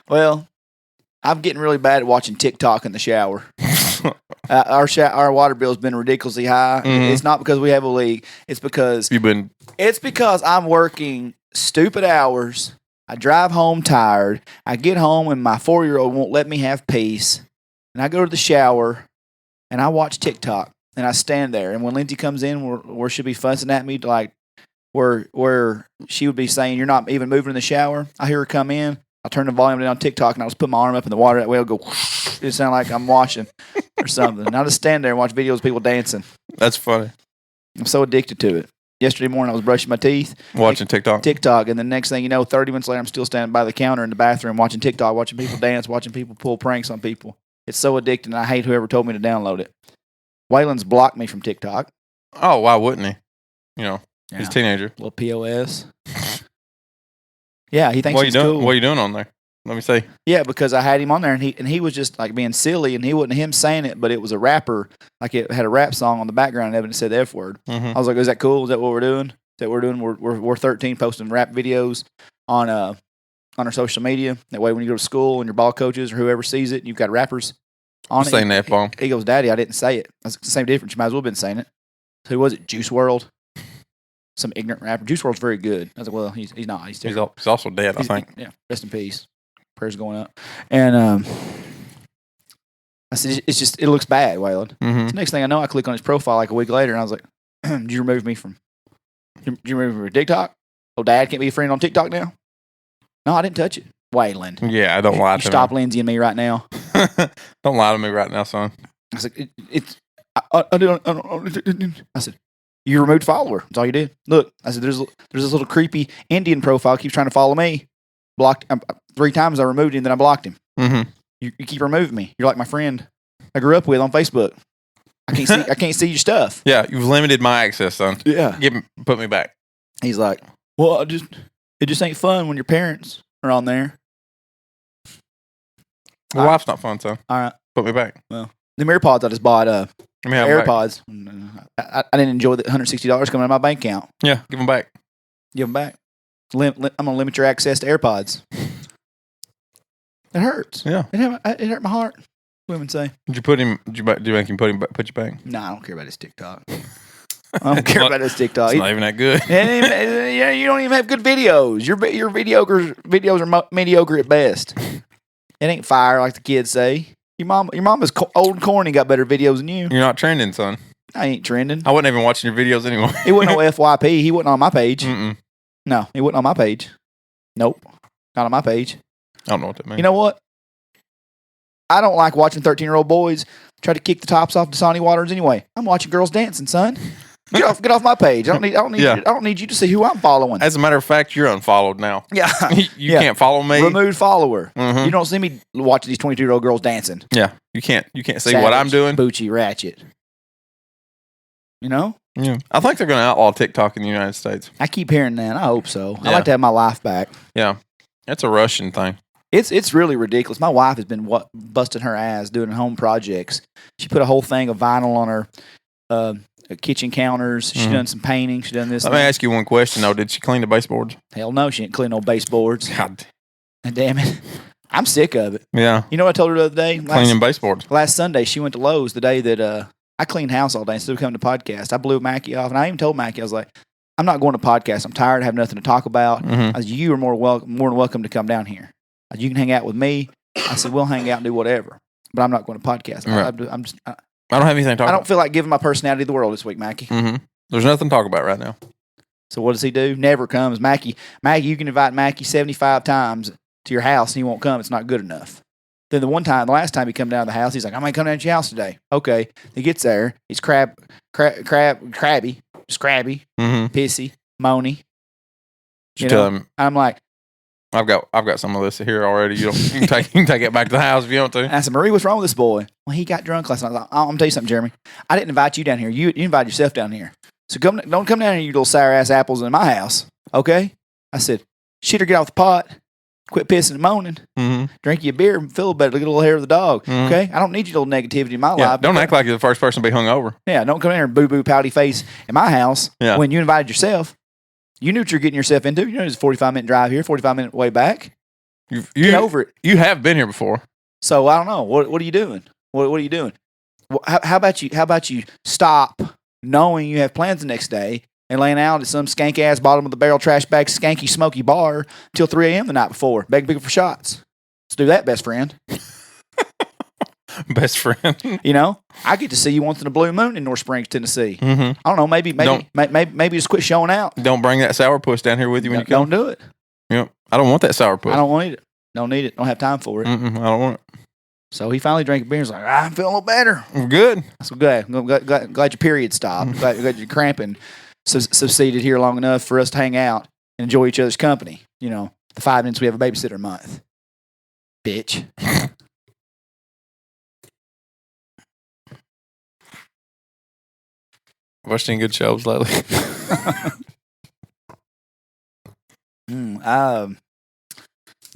Well, I'm getting really bad at watching TikTok in the shower. Our water bill's been ridiculously high. Mm-hmm. It's not because we have a leak. It's because I'm working stupid hours. I drive home tired. I get home and my 4-year-old won't let me have peace. And I go to the shower and I watch TikTok and I stand there. And when Lindsay comes in, where she'll be fussing at me, like where she would be saying, "You're not even moving in the shower." I hear her come in. I turn the volume down on TikTok and I was putting my arm up in the water. That way it'll go, whoosh. It sound like I'm washing or something. And I just stand there and watch videos of people dancing. That's funny. I'm so addicted to it. Yesterday morning I was brushing my teeth. Watching TikTok. And the next thing you know, 30 minutes later, I'm still standing by the counter in the bathroom watching TikTok, watching people dance, watching people pull pranks on people. It's so addicting, and I hate whoever told me to download it. Waylon's blocked me from TikTok. Oh, why wouldn't he? He's a teenager. Little POS. Yeah, he thinks it's cool. What are you doing on there? Let me see. Yeah, because I had him on there, and he was just like being silly, and he wasn't him saying it, but it was a rapper. Like it had a rap song on the background of it, and it said the F word. Mm-hmm. I was like, "Is that cool? Is that what we're doing? Is that what we're doing? We're 13 posting rap videos on our social media. That way, when you go to school and your ball coaches or whoever sees it, you've got rappers on it." Saying the F-bomb. He goes, "Daddy, I didn't say it." That's the same difference. You might as well have been saying it. Who was it? Juice WRLD. Some ignorant rapper. Juice WRLD's very good. I was like, well, he's not. He's also dead, I think. Yeah. Rest in peace. Prayers going up. And I said, it looks bad, Waylon. Mm-hmm. So next thing I know, I click on his profile like a week later, and I was like, did you remove me from TikTok? Oh, Dad can't be a friend on TikTok now? No, I didn't touch it. Waylon. Yeah, I don't lie to stop Lindsay and me right now. Don't lie to me right now, son. I was like, I said, you removed follower. That's all you did. Look, I said, there's this little creepy Indian profile keeps trying to follow me. Blocked 3 times. I removed him, then I blocked him. Mm-hmm. You keep removing me. You're like my friend I grew up with on Facebook. I can't see your stuff. Yeah, you've limited my access, son. Yeah, put me back. He's like, well, it just ain't fun when your parents are on there. Well, life's not fun, son. All right, put me back. Well, the AirPods I just bought. AirPods. I didn't enjoy the $160 coming out of my bank account. Yeah, give them back. Give them back. I'm gonna limit your access to AirPods. It hurts. Yeah, it hurt my heart. Women say. Did you make him put you back? No, I don't care about his TikTok. I don't care about his TikTok. It's not even that good. Yeah, you don't even have good videos. Your videos are mediocre at best. It ain't fire like the kids say. Your mom is old and corny. Got better videos than you. You're not trending, son. I ain't trending. I wasn't even watching your videos anymore. He wasn't no FYP. He wasn't on my page. Mm-mm. No, he wasn't on my page. Nope, not on my page. I don't know what that means. You know what? I don't like watching 13-year-old boys try to kick the tops off Dasani waters anyway. I'm watching girls dancing, son. Get off my page. I don't need you to see who I'm following. As a matter of fact, you're unfollowed now. Yeah. You can't follow me. Removed follower. Mm-hmm. You don't see me watching these 22-year-old girls dancing. Yeah. You can't see Savage, what I'm doing. Boochie, ratchet. You know? Yeah. I think they're going to outlaw TikTok in the United States. I keep hearing that. I hope so. Yeah. I like to have my life back. Yeah. That's a Russian thing. It's really ridiculous. My wife has been busting her ass doing home projects. She put a whole thing of vinyl on her kitchen counters. She done some painting. She done this. Let me ask you one question though. Did she clean the baseboards? Hell no, she didn't clean no baseboards. God damn it. I'm sick of it. Yeah. You know what I told her the other day? Cleaning baseboards. Last Sunday, she went to Lowe's the day that I cleaned house all day instead of coming to podcast. I blew Mackie off, and I even told Mackie, I was like, I'm not going to podcast. I'm tired. I have nothing to talk about. I said, you are more than welcome to come down here. You can hang out with me. I said, we'll hang out and do whatever. But I'm not going to podcast. Right. I don't have anything to talk about. I don't feel like giving my personality to the world this week, Mackie. Mm-hmm. There's nothing to talk about right now. So what does he do? Never comes. Mackie, you can invite Mackie 75 times to your house and he won't come. It's not good enough. Then the last time he come down to the house, he's like, I'm going to come down to your house today. Okay. He gets there. He's crabby, just crabby, pissy, moany. You tell him. I'm like, I've got some of this here already. You can take it back to the house if you want to. And I said, Marie, what's wrong with this boy? Well, he got drunk last night. I was like, I'm going to tell you something, Jeremy. I didn't invite you down here. You invited yourself down here. So don't come down here, you little sour-ass apples in my house. Okay? I said, shit or get off the pot. Quit pissing and moaning. Drink you a beer and feel better. Look at the little hair of the dog. Okay? I don't need your little negativity in my life. Don't act like you're the first person to be hungover. Yeah, don't come in here and boo-boo pouty face in my house when you invited yourself. You knew what you're getting yourself into. You know it's a 45-minute drive here, 45-minute way back. Get over it. You have been here before. So I don't know. What are you doing? What are you doing? How about you stop knowing you have plans the next day and laying out at some skank ass bottom of the barrel trash bag skanky smoky bar till 3 a.m. the night before, begging people for shots. Let's do that, best friend. Best friend. You know, I get to see you once in a blue moon in North Springs, Tennessee. I don't know. Maybe just quit showing out. Don't bring that sourpuss down here with you when you come. Don't do it. Yep. I don't want that sourpuss. I don't want it. Don't need it. Don't have time for it. I don't want it. So he finally drank a beer. He's like, I'm feeling a little better. Good. That's good. I'm glad your period stopped. glad your cramping succeeded here long enough for us to hang out and enjoy each other's company. You know, the 5 minutes we have a babysitter a month. Bitch. Watched any good shows lately?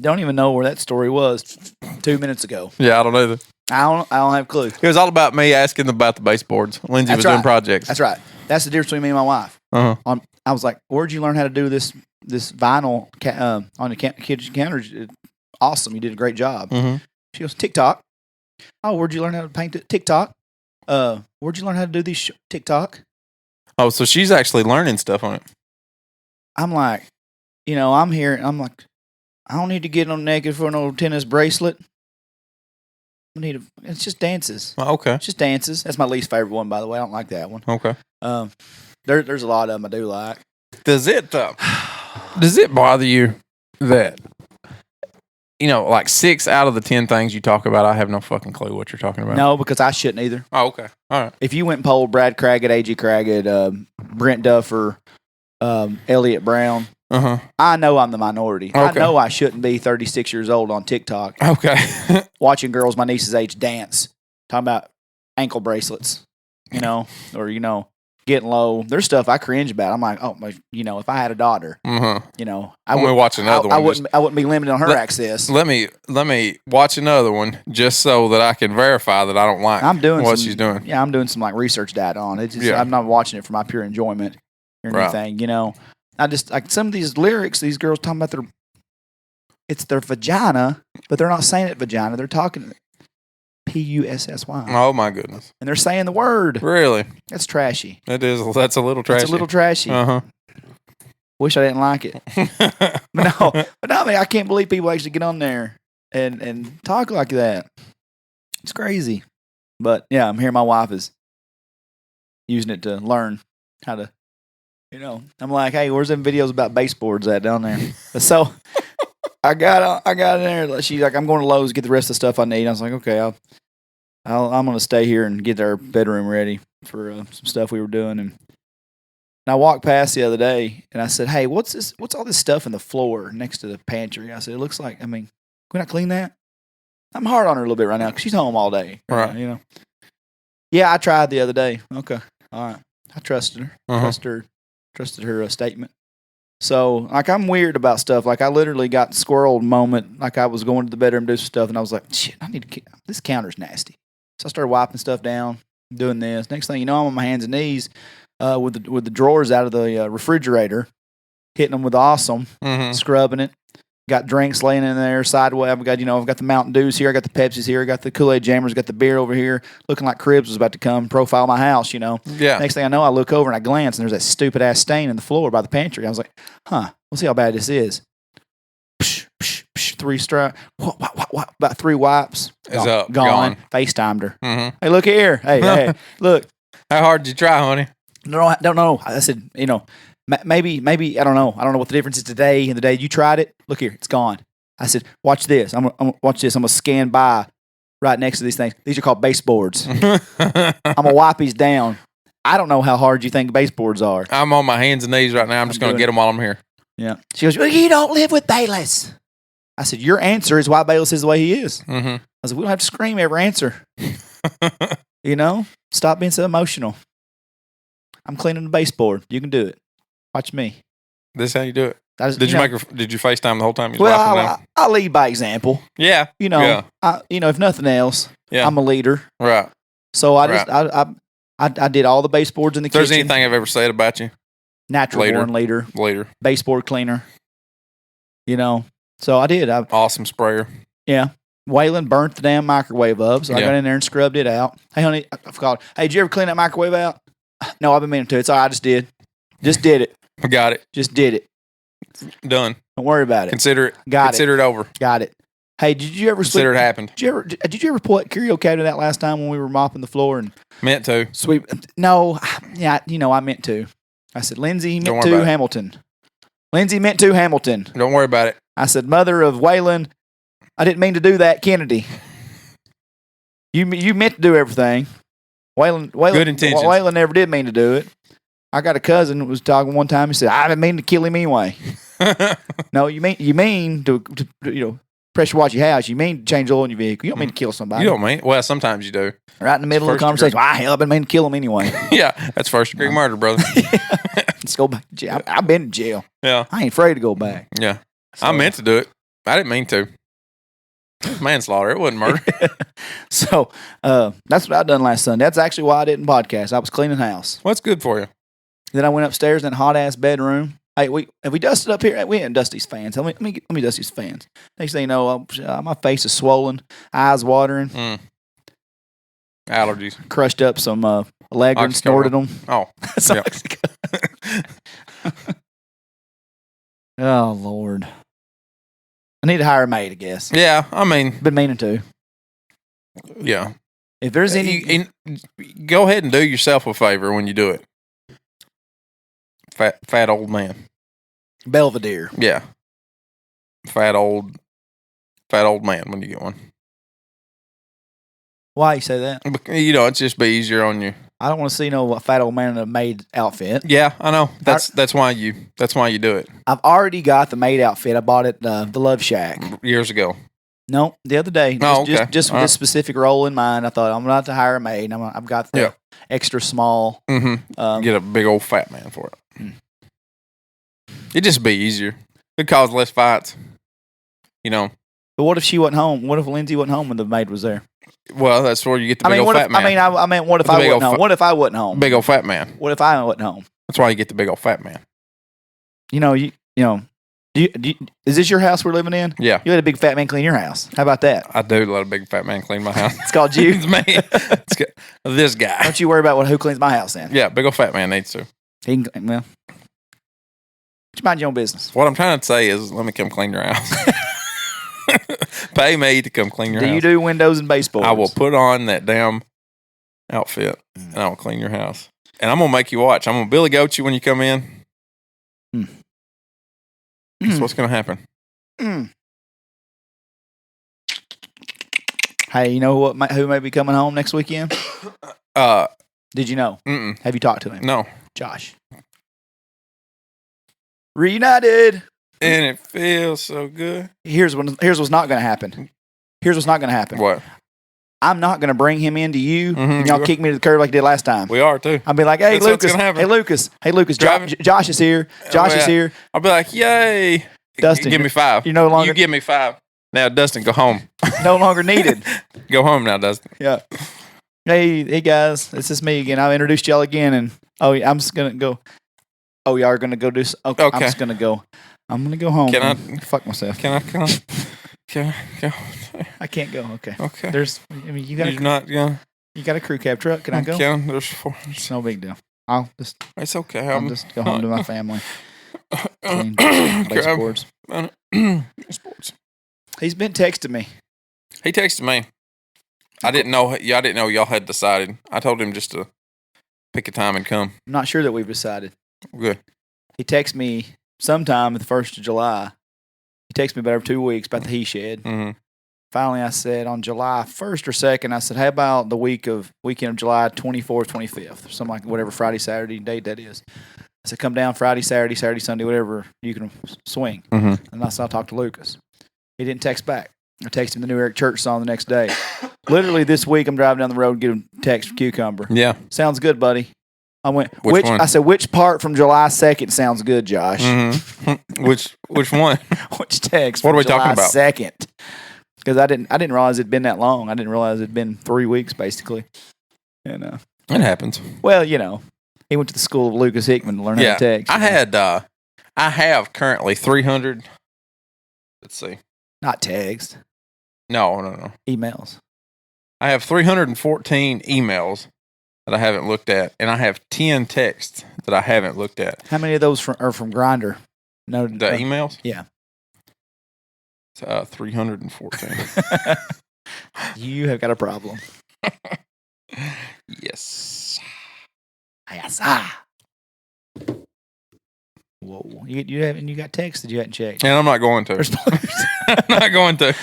Don't even know where that story was 2 minutes ago. Yeah, I don't either. I don't have a clue. It was all about me asking about the baseboards. Lindsay was doing projects. That's right. That's the difference between me and my wife. I was like, where'd you learn how to do this vinyl on the kitchen counter? Awesome. You did a great job. She goes, TikTok. Oh, where'd you learn how to paint it? TikTok. Where'd you learn how to do these TikTok? Oh, so she's actually learning stuff on it. I'm like, I'm here. I'm like, I don't need to get on naked for no tennis bracelet. It's just dances. Oh, okay. It's just dances. That's my least favorite one, by the way. I don't like that one. Okay. There's a lot of them I do like. Does it bother you that, like 6 out of the 10 things you talk about, I have no fucking clue what you're talking about? No, because I shouldn't either. Oh, okay. All right. If you went and polled Brad Craggett, A.G. Craggett, Brent Duffer, Elliot Brown, I know I'm the minority. Okay. I know I shouldn't be 36 years old on TikTok. Okay. Watching girls my niece's age dance, talking about ankle bracelets, or Getting low. There's stuff I cringe about. I'm like, oh, if I had a daughter, I wouldn't watch another one. I wouldn't be limited on her access. Let me watch another one just so that I can verify that I don't like what she's doing. Yeah, I'm doing some like research data on it. I'm not watching it for my pure enjoyment or anything. I just like some of these lyrics. These girls talking about it's their vagina, but they're not saying it vagina. They're talking Pussy. Oh my goodness! And they're saying the word. Really? That's trashy. It is. That's a little trashy. It's a little trashy. Wish I didn't like it. but no, I mean, I can't believe people actually get on there and talk like that. It's crazy. But yeah, I'm hearing my wife is using it to learn how to. I'm like, hey, where's them videos about baseboards at down there? So I got in there. She's like, I'm going to Lowe's to get the rest of the stuff I need. I was like, okay, I'm going to stay here and get our bedroom ready for some stuff we were doing. And I walked past the other day and I said, hey, what's this? What's all this stuff in the floor next to the pantry? I said, it looks like, can we not clean that? I'm hard on her a little bit right now because she's home all day. Right. Yeah, I tried the other day. Okay. All right. I trusted her. Trusted her statement. So, like, I'm weird about stuff. Like, I literally got the squirrel moment. Like, I was going to the bedroom to do some stuff, and I was like, shit, this counter's nasty. So I started wiping stuff down, doing this. Next thing you know, I'm on my hands and knees with the drawers out of the refrigerator, hitting them with awesome, scrubbing it. Got drinks laying in there sideways. I've got the Mountain Dews here. I got the Pepsis here. I got the Kool-Aid Jammers. Got the beer over here. Looking like Cribs was about to come profile my house, Yeah. Next thing I know, I look over and I glance, and there's that stupid-ass stain in the floor by the pantry. I was like, we'll see how bad this is. Psh, psh, psh, 3 stripes. About 3 wipes. Is up. Gone. FaceTimed her. Hey, look here. Hey, look. How hard did you try, honey? No, don't know. I said, maybe I don't know. I don't know what the difference is today and the day you tried it. Look here, it's gone. I said, watch this. I'm gonna watch this. I'm gonna scan by right next to these things. These are called baseboards. I'm gonna wipe these down. I don't know how hard you think baseboards are. I'm on my hands and knees right now. I'm just gonna get them while I'm here. Yeah. She goes, well, you don't live with Bayless. I said, your answer is why Bayless is the way he is. I said, we don't have to scream every answer. Stop being so emotional. I'm cleaning the baseboard. You can do it. Watch me. This is how you do it. Did you FaceTime the whole time? I lead by example. Yeah. If nothing else, I'm a leader. Right. So I did all the baseboards in the kitchen. If there's anything I've ever said about you, natural born leader, baseboard cleaner. So I did. Awesome sprayer. Yeah. Waylon burnt the damn microwave up, so I got in there and scrubbed it out. Hey, honey, I forgot. Hey, did you ever clean that microwave out? No, I've been meaning to. It's all right. I just did. Just did it. Got it. Just did it. Done. Don't worry about it. Consider it. Consider it over. Got it. Hey, did you ever consider it happened? Did you ever pull that curio cabinet out last time when we were mopping the floor and meant to sweep? No, yeah, I meant to. I said, Lindsay meant to Hamilton. Lindsay meant to Hamilton. Don't worry about it. I said, mother of Waylon, I didn't mean to do that, Kennedy. You meant to do everything. Waylon, good intentions. Waylon never did mean to do it. I got a cousin who was talking one time. He said, I didn't mean to kill him anyway. No, you mean to pressure wash your house. You mean to change oil in your vehicle. You don't mean to kill somebody. You don't mean. Well, sometimes you do. Right in the middle of the conversation. Well, hell, I've been meaning to kill him anyway. Yeah, that's first degree murder, brother. Let's go back to jail. I've been in jail. Yeah. I ain't afraid to go back. Yeah. So, I meant to do it. I didn't mean to. It was manslaughter. It wasn't murder. So that's what I done last Sunday. That's actually why I didn't podcast. I was cleaning house. What's good for you? Then I went upstairs in that hot ass bedroom. Hey, we dusted up here? We didn't dust these fans. Let me dust these fans. Next thing you know, my face is swollen, eyes watering. Allergies. Crushed up some Allegra and snorted them. Oh, oh Lord. I need to hire a maid, I guess. Yeah, I mean, been meaning to. Yeah. If there's any, go ahead and do yourself a favor when you do it. Fat old man. Belvedere. Yeah. Fat old man when you get one. Why you say that? It's just be easier on you. I don't want to see no fat old man in a maid outfit. Yeah, I know. That's why you do it. I've already got the maid outfit. I bought it the Love Shack years ago. No, the other day, Oh, okay. just with this specific role in mind, I thought I'm about to hire a maid. I've got the extra small. Mm-hmm. Get a big old fat man for it. It'd just be easier. It'd cause less fights. You know. But what if she wasn't home? What if Lindsay wasn't home when the maid was there? Well, that's where you get the big old fat man. I mean, what if I wasn't home? What if I wasn't home? Big old fat man. What if I wasn't home? That's why you get the big old fat man. You know. Is this your house we're living in? Yeah. You had a big fat man clean your house. How about that? I do let a big fat man clean my house. It's called you. It's me. This guy. Don't you worry about who cleans my house then. Yeah, big old fat man needs to. He can, well, you mind your own business. What I'm trying to say is let me come clean your house. Pay me to come clean your house. Do you do windows and baseboards? I will put on that damn outfit and I will clean your house. And I'm going to make you watch. I'm going to Billy Goat you when you come in. That's what's going to happen. Hey, you know who may be coming home next weekend? Did you know? Mm-mm. Have you talked to him? No. Josh. Reunited. And it feels so good. Here's what's not going to happen. Here's what's not going to happen. What? I'm not going to bring him into you, and y'all kick me to the curb like you did last time. We are too. I'll be like, hey, Lucas. Hey, Lucas. Josh is here. Josh is here. I'll be like, yay. Dustin, give me 5. You no longer. You give me 5. Now, Dustin, go home. No longer needed. Go home now, Dustin. Yeah. Hey guys, this is me again. I've introduced y'all again, and I'm just gonna go. Oh, y'all are gonna go do. Okay. I'm just gonna go. I'm gonna go home. Can I fuck myself? Can I come? Can I go? I can't go. Okay. Okay. You got. You got a crew cab truck. Can I go? There's 4. It's no big deal. I'll just. It's okay. I'll just go home to my family. Clean baseboards. Sports. He's been texting me. He texted me. I didn't know y'all had decided. I told him just to pick a time and come. I'm not sure that we've decided. Good. He texted me sometime the 1st of July. He texted me about every 2 weeks about the he shed. Mm-hmm. Finally, I said on July 1st or 2nd, I said, how about the weekend of July 24th, 25th, or something like whatever Friday, Saturday date that is. I said, come down Friday, Saturday, Sunday, whatever you can swing. Mm-hmm. And I said, I'll talk to Lucas. He didn't text back. I texted him the new Eric Church song the next day. Literally this week, I'm driving down the road and get him text from Cucumber. Yeah. Sounds good, buddy. I went, which one? I said, which part from July 2nd sounds good, Josh? Mm-hmm. Which one? Which text? What are we July talking about? 2nd. Because I didn't realize it'd been that long. I didn't realize it'd been 3 weeks, basically. And it happens. Well, he went to the school of Lucas Hickman to learn how to text. I have currently 300. Let's see. Not text. No. Emails. I have 314 emails that I haven't looked at, and I have 10 texts that I haven't looked at. How many of those are from Grindr? No, the emails? Yeah. 314. You have got a problem. Yes. Yes. Whoa. You got texts that you hadn't checked. And I'm not going to. I'm not going to.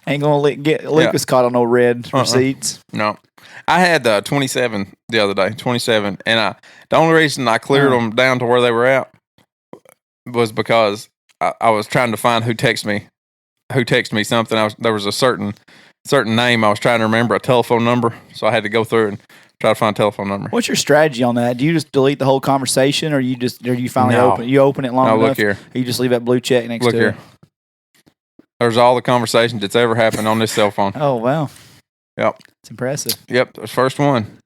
Ain't going to get Lucas caught on no red receipts. No. I had 27 the other day. 27. And the only reason I cleared them down to where they were at was because I was trying to find who texted me something. There was a certain name I was trying to remember, a telephone number. So I had to go through and try to find a telephone number. What's your strategy on that? Do you just delete the whole conversation, or you finally open it long enough? Look here. Or you just leave that blue check next to here. It? There's all the conversations that's ever happened on this cell phone. Oh, wow. Yep. It's impressive. Yep. The first one.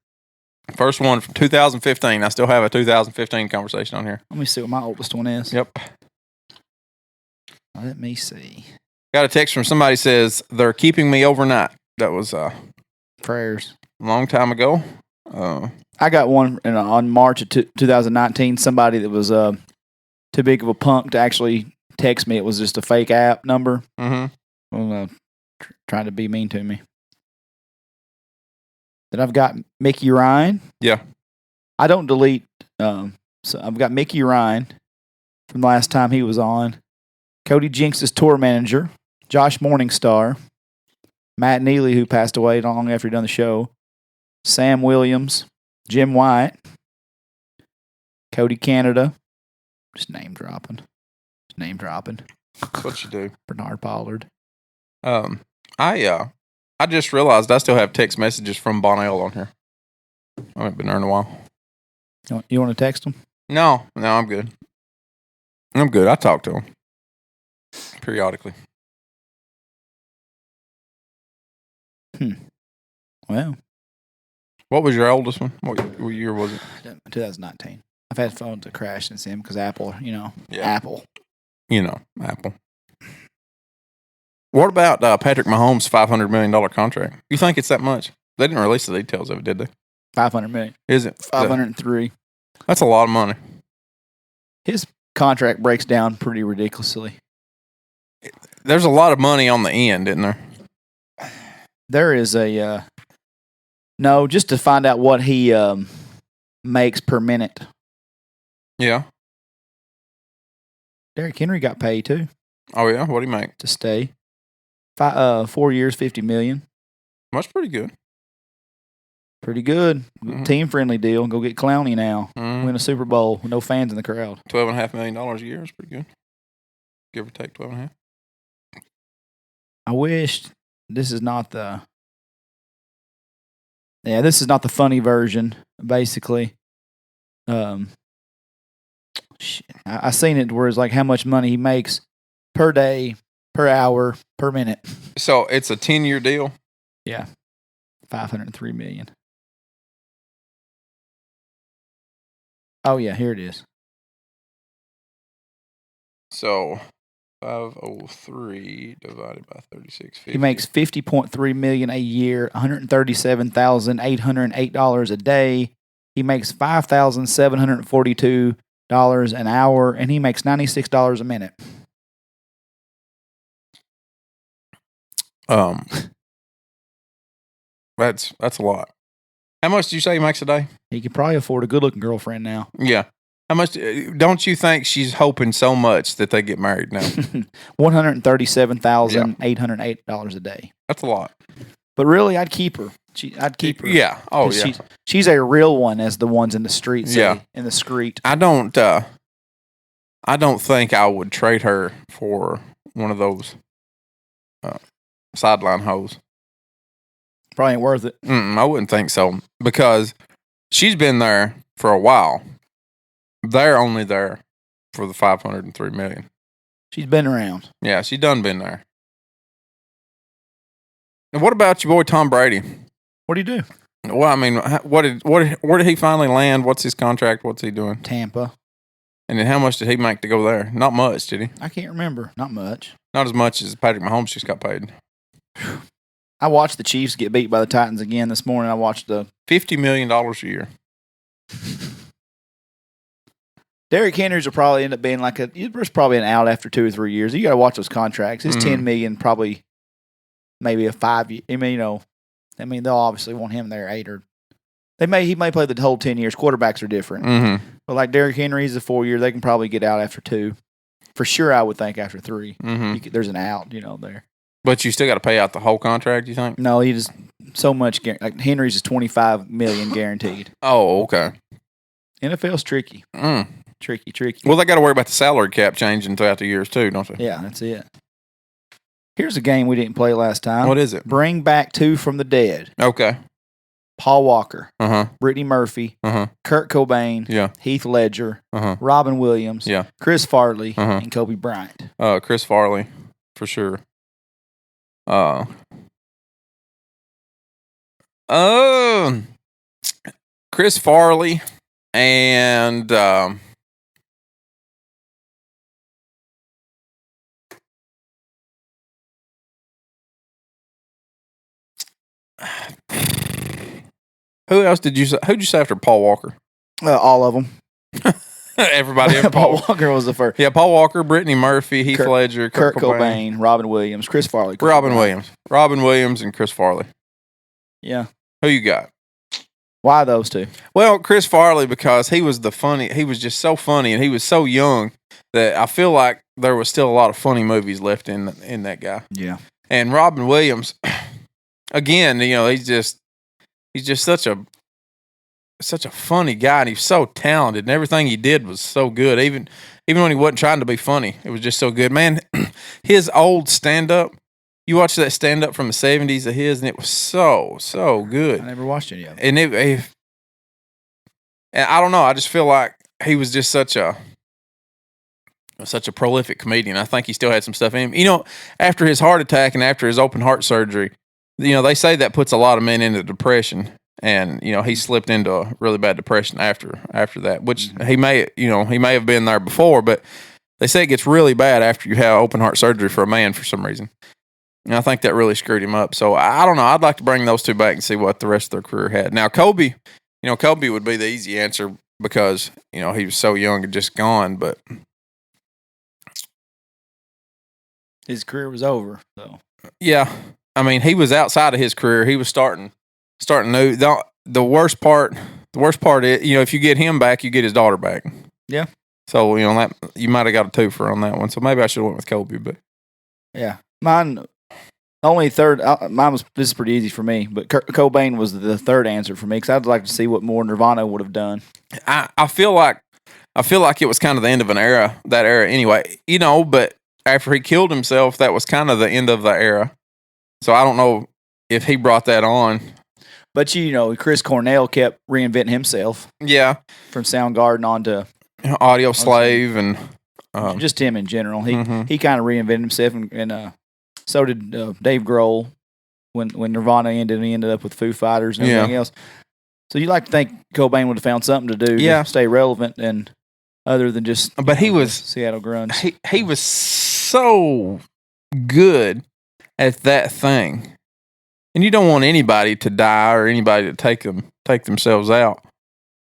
First one from 2015. I still have a 2015 conversation on here. Let me see what my oldest one is. Yep. Let me see. Got a text from somebody says they're keeping me overnight. That was prayers. A long time ago. I got one on March of 2019. Somebody that was too big of a punk to actually text me. It was just a fake app number. Mm-hmm. Well, trying to be mean to me. Then I've got Mickey Ryan. Yeah. I don't delete. So I've got Mickey Ryan from the last time he was on. Cody Jinks' tour manager. Josh Morningstar. Matt Neely, who passed away long after he'd done the show. Sam Williams. Jim White. Cody Canada. Just name dropping. That's what you do. Bernard Pollard. I just realized I still have text messages from Bonnell on here. I haven't been there in a while. You want to text him? No, I'm good. I'm good. I talk to him periodically. Well, what was your oldest one? What year was it? 2019. I've had phones that crashed since then because Apple, Apple. Apple. What about Patrick Mahomes' $500 million contract? You think it's that much? They didn't release the details of it, did they? $500 million. Is it? 503. That's a lot of money. His contract breaks down pretty ridiculously. There's a lot of money on the end, isn't there? There is a no, just to find out what he makes per minute. Yeah. Derrick Henry got paid too. Oh yeah, what do he make to stay? 4 years, $50 million. That's pretty good. Pretty good. Team friendly deal. Go get Clowney now. Win a Super Bowl with no fans in the crowd. $12.5 million a year is pretty good. Give or take 12.5. I wish this is not the. Yeah, this is not the funny version. Basically, I seen it where it's like how much money he makes per day, per hour, per minute. So it's a 10-year deal. Yeah, $503 million. Oh yeah, here it is. So 503 divided by 3650. He makes $50.3 million a year, $137,808 a day. He makes $5,742 an hour, and he makes $96 a minute. That's a lot. How much do you say he makes a day? He could probably afford a good-looking girlfriend now. Yeah. How much? Don't you think she's hoping so much that they get married now? $137,808 a day. That's a lot. But really, I'd keep her. I'd keep her. Yeah. Oh, yeah. She's a real one, as the ones in the streets. Yeah. In the street. I don't think I would trade her for one of those sideline hoes. Probably ain't worth it. I wouldn't think so, because she's been there for a while. They're only there for the $503 million. She's been around. Yeah, she done been there. And what about your boy Tom Brady? What do you do? Well, I mean, where did he finally land? What's his contract? What's he doing? Tampa. And then how much did he make to go there? Not much, did he? I can't remember. Not much. Not as much as Patrick Mahomes just got paid. I watched the Chiefs get beat by the Titans again this morning. I watched the $50 million a year. Derrick Henry's will probably end up being like there's probably an out after 2 or 3 years. You got to watch those contracts. His $10 million probably maybe a 5 year. I mean, they'll obviously want him there 8 or he may play the whole 10 years. Quarterbacks are different, but like Derrick Henry, he's a 4 year. They can probably get out after 2, for sure. I would think after 3, there's an out, there. But you still got to pay out the whole contract, you think? No, he just so much. Like Henry's is $25 million guaranteed. Oh, okay. NFL's tricky. Tricky. Well, they got to worry about the salary cap changing throughout the years too, don't they? Yeah, that's it. Here's a game we didn't play last time. What is it? Bring Back 2 from the Dead. Okay. Paul Walker. Brittany Murphy. Kurt Cobain. Yeah. Heath Ledger. Robin Williams. Yeah. Chris Farley. And Kobe Bryant. Chris Farley, for sure. Chris Farley and who else did you say? Who'd you say after Paul Walker? All of them. Everybody after Paul Walker was the first. Yeah, Paul Walker, Brittany Murphy, Heath Ledger, Kurt Cobain, Robin Williams, Chris Farley. Robin Williams, and Chris Farley. Yeah. Who you got? Why those two? Well, Chris Farley, because he was he was just so funny, and he was so young that I feel like there was still a lot of funny movies left in that guy. Yeah. And Robin Williams, again, he's just such a funny guy, and he's so talented, and everything he did was so good. Even when he wasn't trying to be funny, it was just so good. Man, his old stand-up You watch that stand up from the 70s of his, and it was so good. I never watched any of it. And and I don't know. I just feel like he was just such a prolific comedian. I think he still had some stuff in him. You know, after his heart attack and after his open heart surgery, you know, they say that puts a lot of men into depression. And, you know, he slipped into a really bad depression after that, which he may have been there before, but they say it gets really bad after you have open heart surgery for a man for some reason. And I think that really screwed him up. So I don't know. I'd like to bring those two back and see what the rest of their career had. Now, Kobe would be the easy answer because, you know, he was so young and just gone, but his career was over, though. Yeah. I mean, he was outside of his career. He was starting new. The worst part is, you know, if you get him back, you get his daughter back. Yeah. So, you know, that you might have got a twofer on that one. So maybe I should have went with Kobe, but yeah. Mine was, this is pretty easy for me, but Kurt Cobain was the third answer for me because I'd like to see what more Nirvana would have done. I feel like it was kind of the end of that era anyway, you know, but after he killed himself, that was kind of the end of the era. So I don't know if he brought that on. But, you know, Chris Cornell kept reinventing himself. Yeah. From Soundgarden on to Audio Slave and just him in general. He kind of reinvented himself, and so did Dave Grohl when Nirvana ended. He ended up with Foo Fighters and everything else. So you like to think Cobain would have found something to do to stay relevant, and other than just but he was Seattle grunge. He was so good at that thing, and you don't want anybody to die or anybody to take themselves out.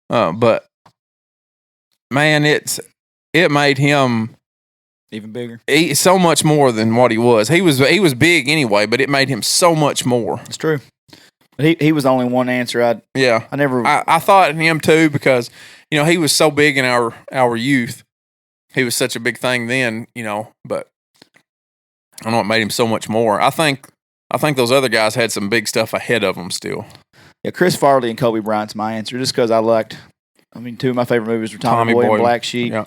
But man, it made him even bigger. So much more than what he was. He was big anyway, but it made him so much more. It's true. But he was the only one answer. I thought in him too because, you know, he was so big in our youth. He was such a big thing then, you know, but I don't know what made him so much more. I think those other guys had some big stuff ahead of them still. Yeah, Chris Farley and Kobe Bryant's my answer just because two of my favorite movies were Tommy Boy and Black Sheep. Yeah.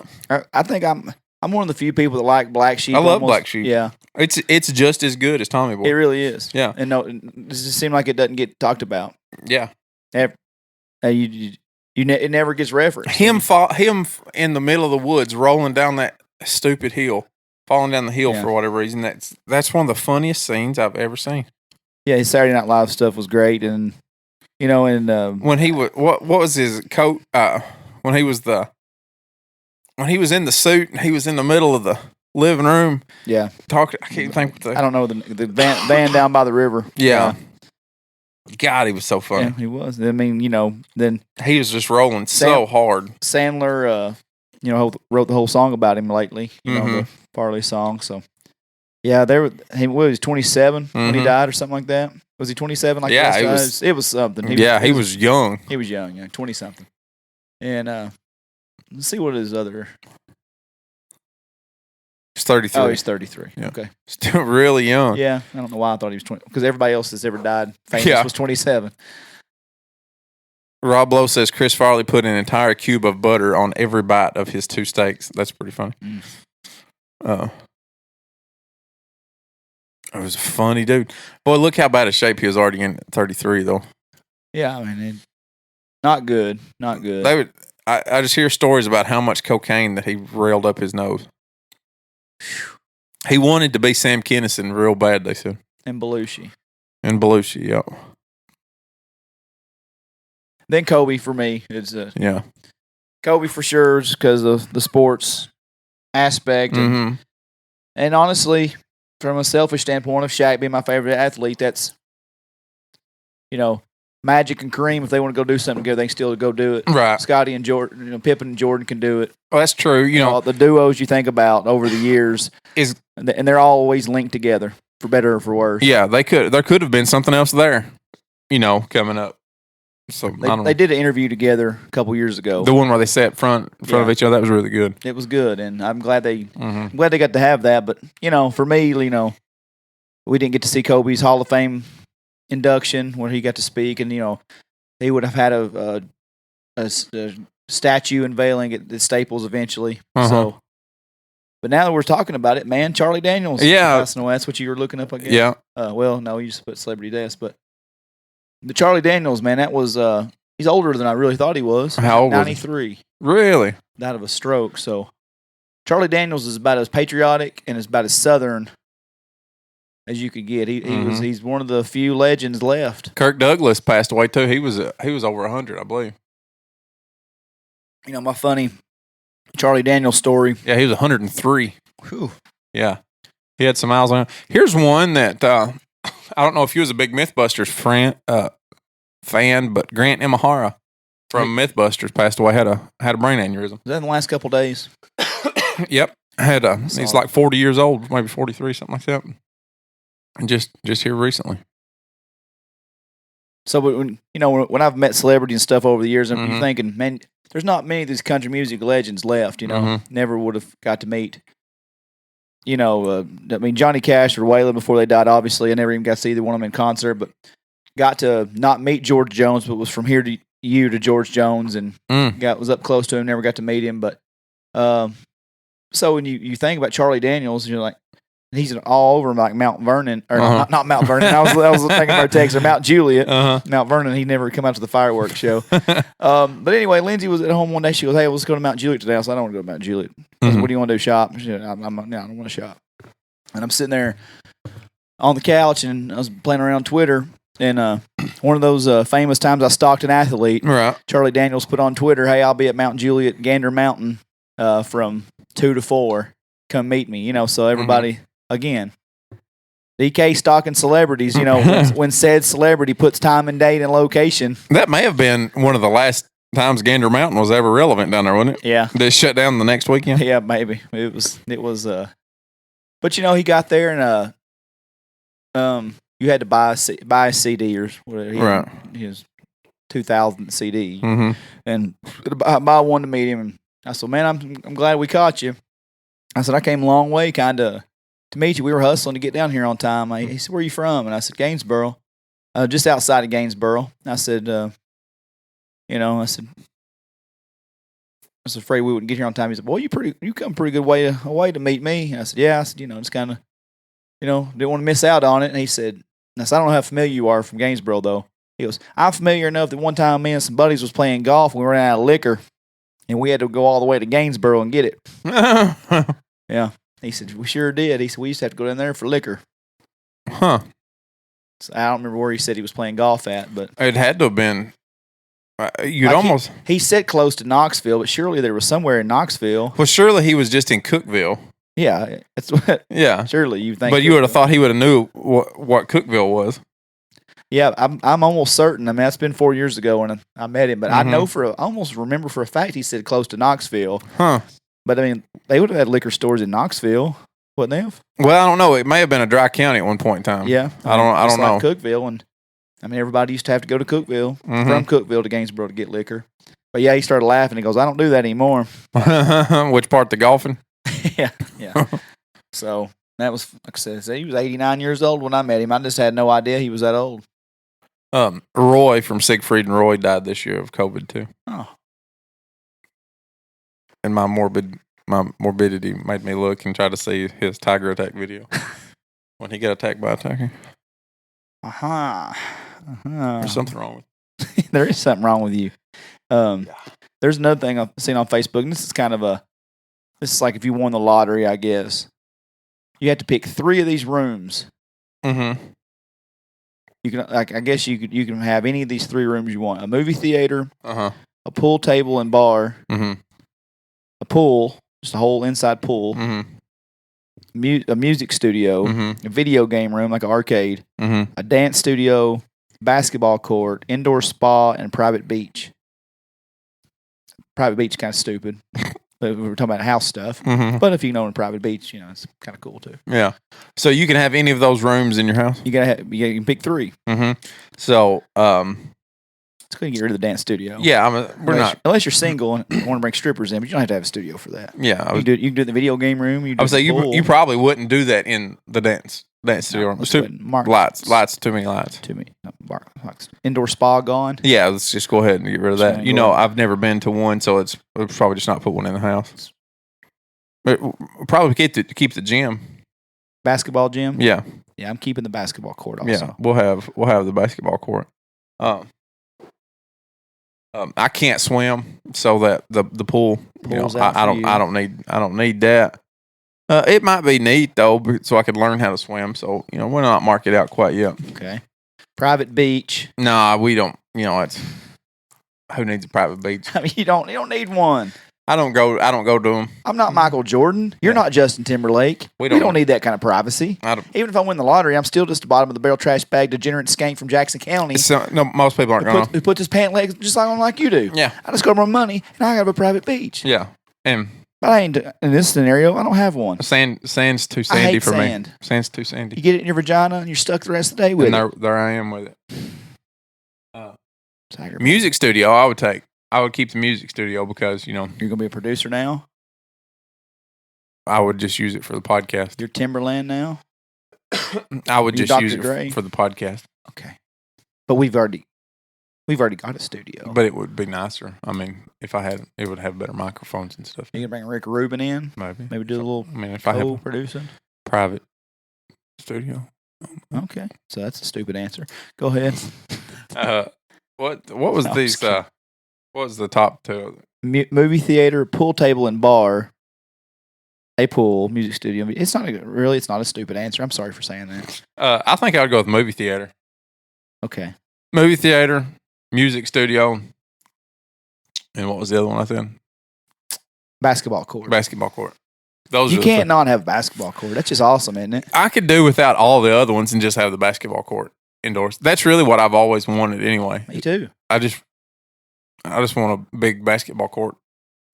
I think I'm one of the few people that like Black Sheep. I love Black Sheep. Yeah. It's just as good as Tommy Boy. It really is. Yeah. And no, it just seems like it doesn't get talked about. Yeah. It never gets referenced. Him in the middle of the woods rolling down that stupid hill, falling down the hill for whatever reason. That's one of the funniest scenes I've ever seen. Yeah, his Saturday Night Live stuff was great, and you know, and when he was what was his coat? When he was in the suit and he was in the middle of the living room. Yeah, talking. I can't think. I don't know the van down by the river. Yeah. God, he was so funny. Yeah, he was. I mean, you know, then he was just rolling so hard. Sandler, you know, wrote the whole song about him lately. You know, the Farley song. So, yeah, he was 27 when he died, or something like that. Was he 27? Like yeah, it was something. He was young. He was young, 20 something. And let's see what his other. He's 33. Oh, he's 33. Yeah. Okay. Still really young. Yeah. I don't know why I thought he was 20. Because everybody else that's ever died famous was 27. Rob Lowe says Chris Farley put an entire cube of butter on every bite of his 2 steaks. That's pretty funny. It was a funny dude. Boy, look how bad a shape he was already in at 33, though. Yeah, I mean, not good. Not good. I just hear stories about how much cocaine that he railed up his nose. He wanted to be Sam Kinison real bad, they said. And Belushi, yeah. Then Kobe for me is yeah. Kobe for sure because of the sports aspect. And honestly, from a selfish standpoint of Shaq being my favorite athlete, that's, you know, Magic and Kareem, if they want to go do something together, they can still go do it. Right. Scotty and Jordan, you know, Pippen and Jordan can do it. Oh, that's true. You know, the duos you think about over the years and they're always linked together for better or for worse. Yeah, there could have been something else there, you know, coming up. So they did an interview together a couple years ago. The one where they sat in front of each other, that was really good. It was good, and I'm glad they got to have that. But you know, for me, you know, we didn't get to see Kobe's Hall of Fame induction where he got to speak, and you know, he would have had a statue unveiling at Staples eventually. So But now that we're talking about it, man, Charlie Daniels. Yeah. Passing away. That's what you were looking up, I guess. Yeah. Well, no, you just put celebrity deaths, but the Charlie Daniels, man, that was he's older than I really thought he was. How old was he? 93. Really? Died of a stroke. So Charlie Daniels is about as patriotic and as about as Southern as you could get. He's one of the few legends left. Kirk Douglas passed away too. He was over 100, I believe. You know, my funny Charlie Daniels story. Yeah, he was 103. Whew. Yeah, he had some miles on him. Here's one that I don't know if you was a big MythBusters fan, but Grant Imahara from MythBusters passed away. Had a brain aneurysm. Was that in the last couple of days? Yep, he's like 40 years old, maybe 43, something like that. And just here recently. So when I've met celebrities and stuff over the years, I'm thinking, man, there's not many of these country music legends left. You know, never would have got to meet. You know, Johnny Cash or Waylon before they died. Obviously, I never even got to see either one of them in concert, but got to not meet George Jones, but was from here to you to George Jones, and was up close to him. Never got to meet him, but so when you think about Charlie Daniels, you're like, he's all over like Mount Vernon, or not Mount Vernon. I was thinking about Texas, or Mount Juliet. Mount Vernon, he never come out to the fireworks show. But anyway, Lindsay was at home one day. She goes, "Hey, let's go to Mount Juliet today." I said, "I don't want to go to Mount Juliet." I said, "What do you want to do? Shop?" She said, "No, I don't want to shop." And I'm sitting there on the couch, and I was playing around Twitter. And one of those famous times I stalked an athlete, right. Charlie Daniels put on Twitter, "Hey, I'll be at Mount Juliet, Gander Mountain, from 2 to 4. Come meet me." You know, so everybody again. DK stalking celebrities, you know, when said celebrity puts time and date and location. That may have been one of the last times Gander Mountain was ever relevant down there, wasn't it? Yeah. Did it shut down the next weekend? Yeah, maybe. It was but you know, he got there and you had to buy a CD or whatever. Right. His 2000 CD. And buy one to meet him, and I said, "Man, I'm glad we caught you." I said, "I came a long way kinda to meet you. We were hustling to get down here on time." He said, "Where are you from?" And I said, "Gainesboro." Just outside of Gainesboro. I said, I was afraid we wouldn't get here on time. He said, "Boy, you come a pretty good way to meet me." And I said, "Yeah." I said, just kind of, didn't want to miss out on it. And he said, "I don't know how familiar you are from Gainesboro, though." He goes, "I'm familiar enough that one time me and some buddies was playing golf and we ran out of liquor and we had to go all the way to Gainesboro and get it." Yeah. He said, "We sure did." He said, "We used to have to go down there for liquor." Huh. So I don't remember where he said he was playing golf at, but it had to have been. He said close to Knoxville, but surely there was somewhere in Knoxville. Well, surely he was just in Cookeville. Yeah, that's what. Yeah, surely you think. But you would have thought he would have knew what Cookeville was. Yeah, I'm almost certain. I mean, that's been 4 years ago when I met him, but I almost remember for a fact he said close to Knoxville. Huh. But I mean, they would have had liquor stores in Knoxville, wouldn't they have? Well, I don't know. It may have been a dry county at one point in time. Yeah, I don't know. Like Cookeville, and I mean, everybody used to have to go to Cookeville from Cookeville to Gainesboro to get liquor. But yeah, he started laughing. He goes, "I don't do that anymore." Which part? The golfing? Yeah. So that was, like I said, he was 89 years old when I met him. I just had no idea he was that old. Roy from Siegfried and Roy died this year of COVID too. Oh. And my morbidity made me look and try to see his tiger attack video when he got attacked by a tiger. There's something wrong with there is something wrong with you. There's another thing I've seen on Facebook, and this is like if you won the lottery, I guess. You have to pick 3 of these rooms. You can, I guess you can have any of these 3 rooms you want: a movie theater, a pool table and bar, a pool, just a whole inside pool, a music studio, a video game room like an arcade, a dance studio, basketball court, indoor spa, and private beach. Private beach is kind of stupid. We were talking about house stuff, but if you own a private beach, it's kind of cool too. Yeah. So you can have any of those rooms in your house. You can pick 3. So let's go and get rid of the dance studio. Yeah, unless you're single and want to bring strippers in, but you don't have to have a studio for that. Yeah, you can do it in the video game room. I would say you probably wouldn't do that in the dance studio. Lights, too many lights. Too many. Indoor spa gone. Yeah, let's just go ahead and get rid of that. I've never been to one, so it's probably just not put one in the house. We'll probably keep the gym. Basketball gym? Yeah. Yeah, I'm keeping the basketball court also. Yeah, we'll have the basketball court. I can't swim, so that the pool. I don't need that. It might be neat though, so I could learn how to swim. So we're not marked it out quite yet. Okay. Private beach. Nah, we don't. It's who needs a private beach? I mean, you don't need one. I don't go to them. I'm not Michael Jordan. You're not Justin Timberlake. We don't need that kind of privacy. Even if I win the lottery, I'm still just the bottom of the barrel trash bag degenerate skank from Jackson County. No, most people aren't going. Who puts his pant legs just like you do. Yeah. I just got more money and I got a private beach. Yeah. But I ain't in this scenario. I don't have one. Sand's too sandy for sand. me. Sand's too sandy. You get it in your vagina and you're stuck the rest of the day with it. There I am with it. Music studio, I would keep the music studio because you're gonna be a producer now. I would just use it for the podcast. You're Timberland now. I would just use it for the podcast. Okay, but we've already got a studio. But it would be nicer. I mean, if I had, it would have better microphones and stuff. You can bring Rick Rubin in. Maybe do a little. I mean, if I have producing private studio. Okay, so that's a stupid answer. Go ahead. What was these? What was the top two? Movie theater, pool table, and bar. A pool, music studio. It's not a stupid answer. I'm sorry for saying that. I think I would go with movie theater. Okay. Movie theater, music studio, and what was the other one I said? Basketball court. Basketball court. You can't not have basketball court. That's just awesome, isn't it? I could do without all the other ones and just have the basketball court indoors. That's really what I've always wanted anyway. Me too. I just want a big basketball court.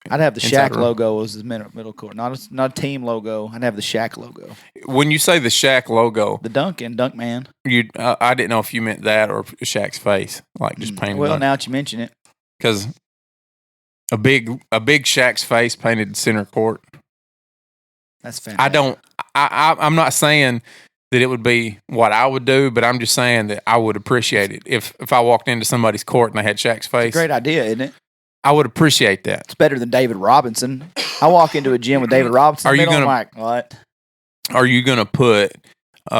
I'd have the Shaq logo as the middle court, not a team logo. I'd have the Shaq logo. When you say the Shaq logo, the Dunk Man, I didn't know if you meant that or Shaq's face, like just painted. Well, now that you mention it, because a big Shaq's face painted center court. That's fantastic. I'm not saying that it would be what I would do, but I'm just saying that I would appreciate it if I walked into somebody's court and they had Shaq's face. It's a great idea, isn't it? I would appreciate that. It's better than David Robinson. I walk into a gym with David Robinson. I'm like, what? Are you going to put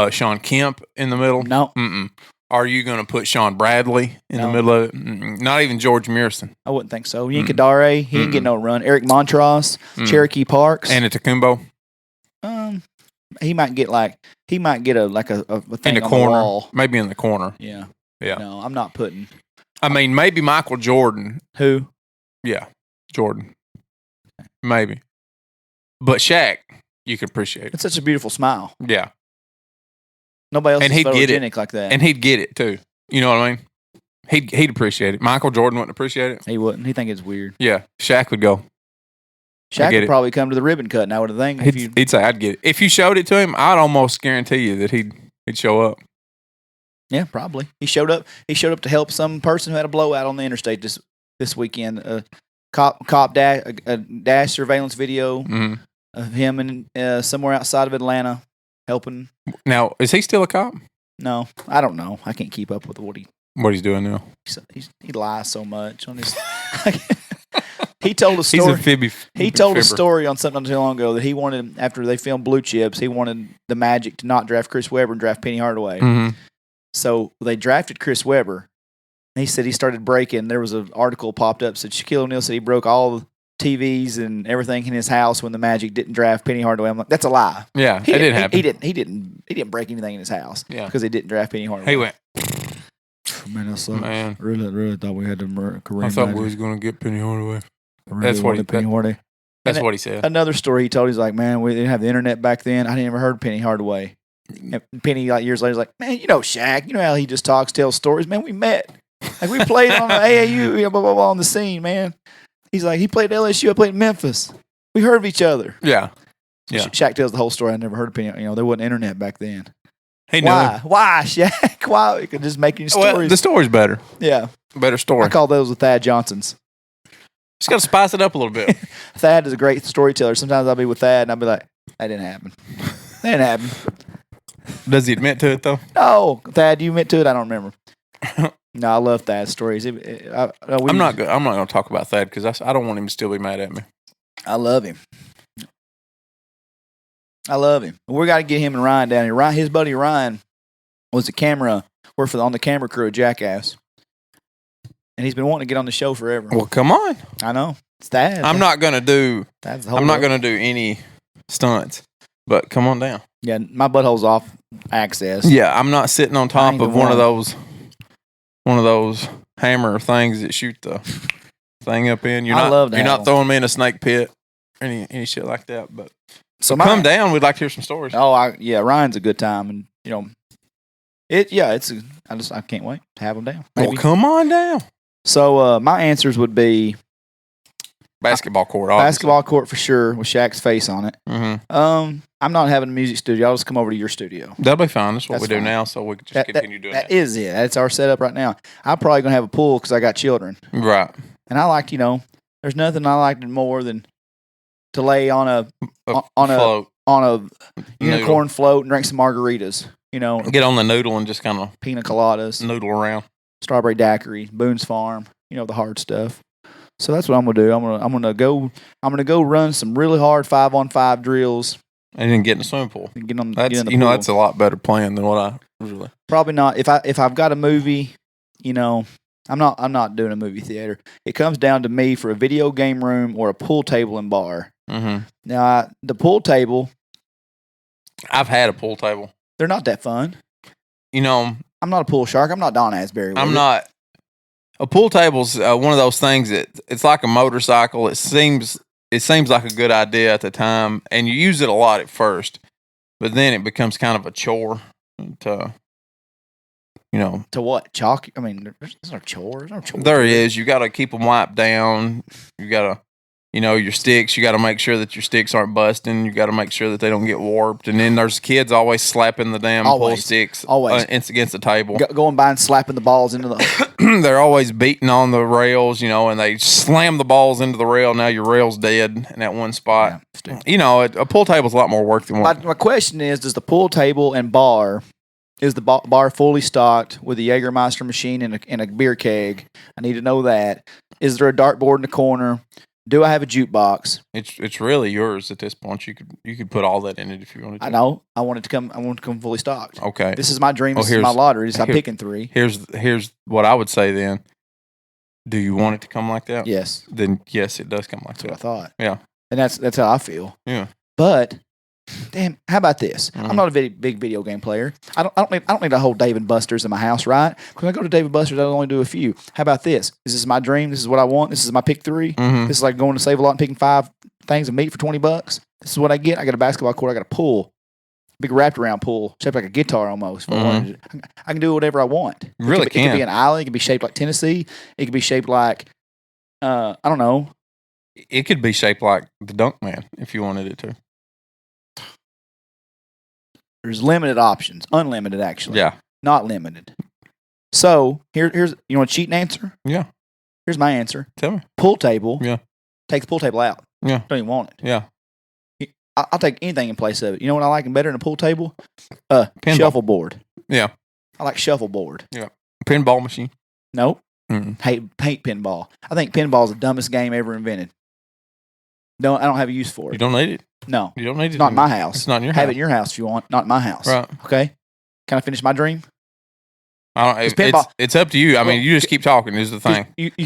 Sean Kemp in the middle? No. Mm-mm. Are you going to put Sean Bradley in the middle of it? Mm-mm. Not even George Mearson. I wouldn't think so. Yinka Dare, he ain't getting no run. Eric Montross, Cherokee Parks, and Antetokounmpo. He might get a thing in the on corner, the wall. Maybe in the corner. Yeah. No, I'm not putting. I mean, maybe Michael Jordan. Who? Yeah, Jordan. Maybe. But Shaq, you could appreciate it. It's such a beautiful smile. Yeah. Nobody else is photogenic like that. And he'd get it too. You know what I mean? He'd appreciate it. Michael Jordan wouldn't appreciate it. He wouldn't. He'd think it's weird. Yeah. Shaq would go. Shaq would probably come to the ribbon cut now, would I think? He'd say, I'd get it. If you showed it to him, I'd almost guarantee you that he'd show up. Yeah, probably. He showed up. He showed up to help some person who had a blowout on the interstate this weekend. Cop dash surveillance video of him in somewhere outside of Atlanta helping. Now, is he still a cop? No, I don't know. I can't keep up with what he's doing now. He lies so much on his. He told a story. He told a story on something not too long ago that he wanted, after they filmed Blue Chips, he wanted the Magic to not draft Chris Webber and draft Penny Hardaway. Mm-hmm. So they drafted Chris Webber. And he said he started breaking. There was an article popped up said Shaquille O'Neal said he broke all the TVs and everything in his house when the Magic didn't draft Penny Hardaway. I'm like, that's a lie. Yeah, it didn't happen. He didn't break anything in his house. Yeah, because they didn't draft Penny Hardaway. He went. Man, I really thought we had the Kareem. I thought we was going to get Penny Hardaway. That's what he said. Another story he told, he's like, man, we didn't have the internet back then. I didn't ever heard of Penny Hardaway. And Penny, like years later, is like, man, you know Shaq. You know how he just talks, tells stories. Man, we met. Like we played on the AAU, blah, blah, blah, on the scene, man. He's like, he played at LSU, I played in Memphis. We heard of each other. Yeah. Yeah. Shaq tells the whole story. I never heard of Penny. There wasn't internet back then. He knew. Why, Shaq? Why? You could just make any stories. Well, the story's better. Yeah. Better story. I call those the Thad Johnsons. Just got to spice it up a little bit. Thad is a great storyteller. Sometimes I'll be with Thad and I'll be like, that didn't happen. That didn't happen. Does he admit to it, though? No. Thad, you admit to it? I don't remember. No, I love Thad's stories. I'm not going to talk about Thad because I don't want him to still be mad at me. I love him. I love him. We got to get him and Ryan down here. Ryan, his buddy Ryan was on the camera crew at Jackass. And he's been wanting to get on the show forever. Well, come on. I know. It's that. I'm not going to do any stunts, but come on down. Yeah, my butthole's off access. Yeah, I'm not sitting on top of one of those hammer things that shoot the thing up in. You're not throwing me in a snake pit or any shit like that. But so come down. We'd like to hear some stories. Ryan's a good time, and I can't wait to have him down. Maybe. Well, come on down. So my answers would be basketball court. Obviously. Basketball court for sure with Shaq's face on it. Mm-hmm. I'm not having a music studio. I'll just come over to your studio. That'll be fine. That's what we do now, so we can just continue doing that. That is it. That's our setup right now. I'm probably going to have a pool because I got children. Right. And I like, there's nothing I like more than to lay on a unicorn float and drink some margaritas. Get on the noodle and just kind of pina coladas, noodle around. Strawberry daiquiri, Boone's Farm, the hard stuff. So that's what I'm gonna do. I'm gonna go run some really hard 5-on-5 drills. And then get in the swimming pool. And get in the pool. That's a lot better plan than what I usually. Probably not. If I've got a movie, I'm not doing a movie theater. It comes down to me for a video game room or a pool table and bar. Mm-hmm. Now the pool table. I've had a pool table. They're not that fun. I'm not a pool shark. I'm not Don Asbury. I'm not. A pool table's one of those things that it's like a motorcycle. It seems like a good idea at the time, and you use it a lot at first, but then it becomes kind of a chore to what? Chalk? I mean, there's no chore. There's no chore. There is. You got to keep them wiped down. You got to, your sticks. You got to make sure that your sticks aren't busting. You got to make sure that they don't get warped. And then there's kids always slapping the damn pool sticks against the table. Going by and slapping the balls into the. They're always beating on the rails, and they slam the balls into the rail. Now your rail's dead in that one spot. Yeah, a pool table's a lot more work than one. My question is, does the pool table and bar, is the bar fully stocked with a Jägermeister machine and a beer keg? I need to know that. Is there a dartboard in the corner? Do I have a jukebox? It's really yours at this point. You could put all that in it if you wanted to. I know. I want to come fully stocked. Okay. This is my dream. This is my lottery. I'm picking 3. Here's what I would say then. Do you want it to come like that? Yes. Then yes, it does come like that. That's what I thought. Yeah. And that's how I feel. Yeah. But damn, how about this? Mm-hmm. I'm not a big video game player. I don't need a whole Dave and Buster's in my house, right? When I go to Dave and Buster's, I'll only do a few. How about this? This is my dream. This is what I want. This is my pick 3. Mm-hmm. This is like going to Save a Lot and picking 5 things of meat for $20. This is what I get. I got a basketball court. I got a pool, big wrapped around pool, shaped like a guitar almost. Mm-hmm. I can do whatever I want. It could be an island. It could be shaped like Tennessee. It could be shaped like I don't know. It could be shaped like the Dunk Man if you wanted it to. There's limited options. Unlimited, actually. Yeah. Not limited. So, here's you want a cheating answer? Yeah. Here's my answer. Tell me. Pool table. Yeah. Take the pool table out. Yeah. Don't even want it. Yeah. I'll take anything in place of it. You know what I like better than a pool table? Shuffleboard. Yeah. I like shuffleboard. Yeah. Pinball machine. Nope. Mm-mm. Hate pinball. I think pinball is the dumbest game ever invented. I don't have a use for it. You don't need it? No. You don't need it? It's not in my house. It's not in your house. Have it in your house if you want. Not in my house. Right. Okay? Can I finish my dream? It's up to you. I mean, you just keep talking is the thing.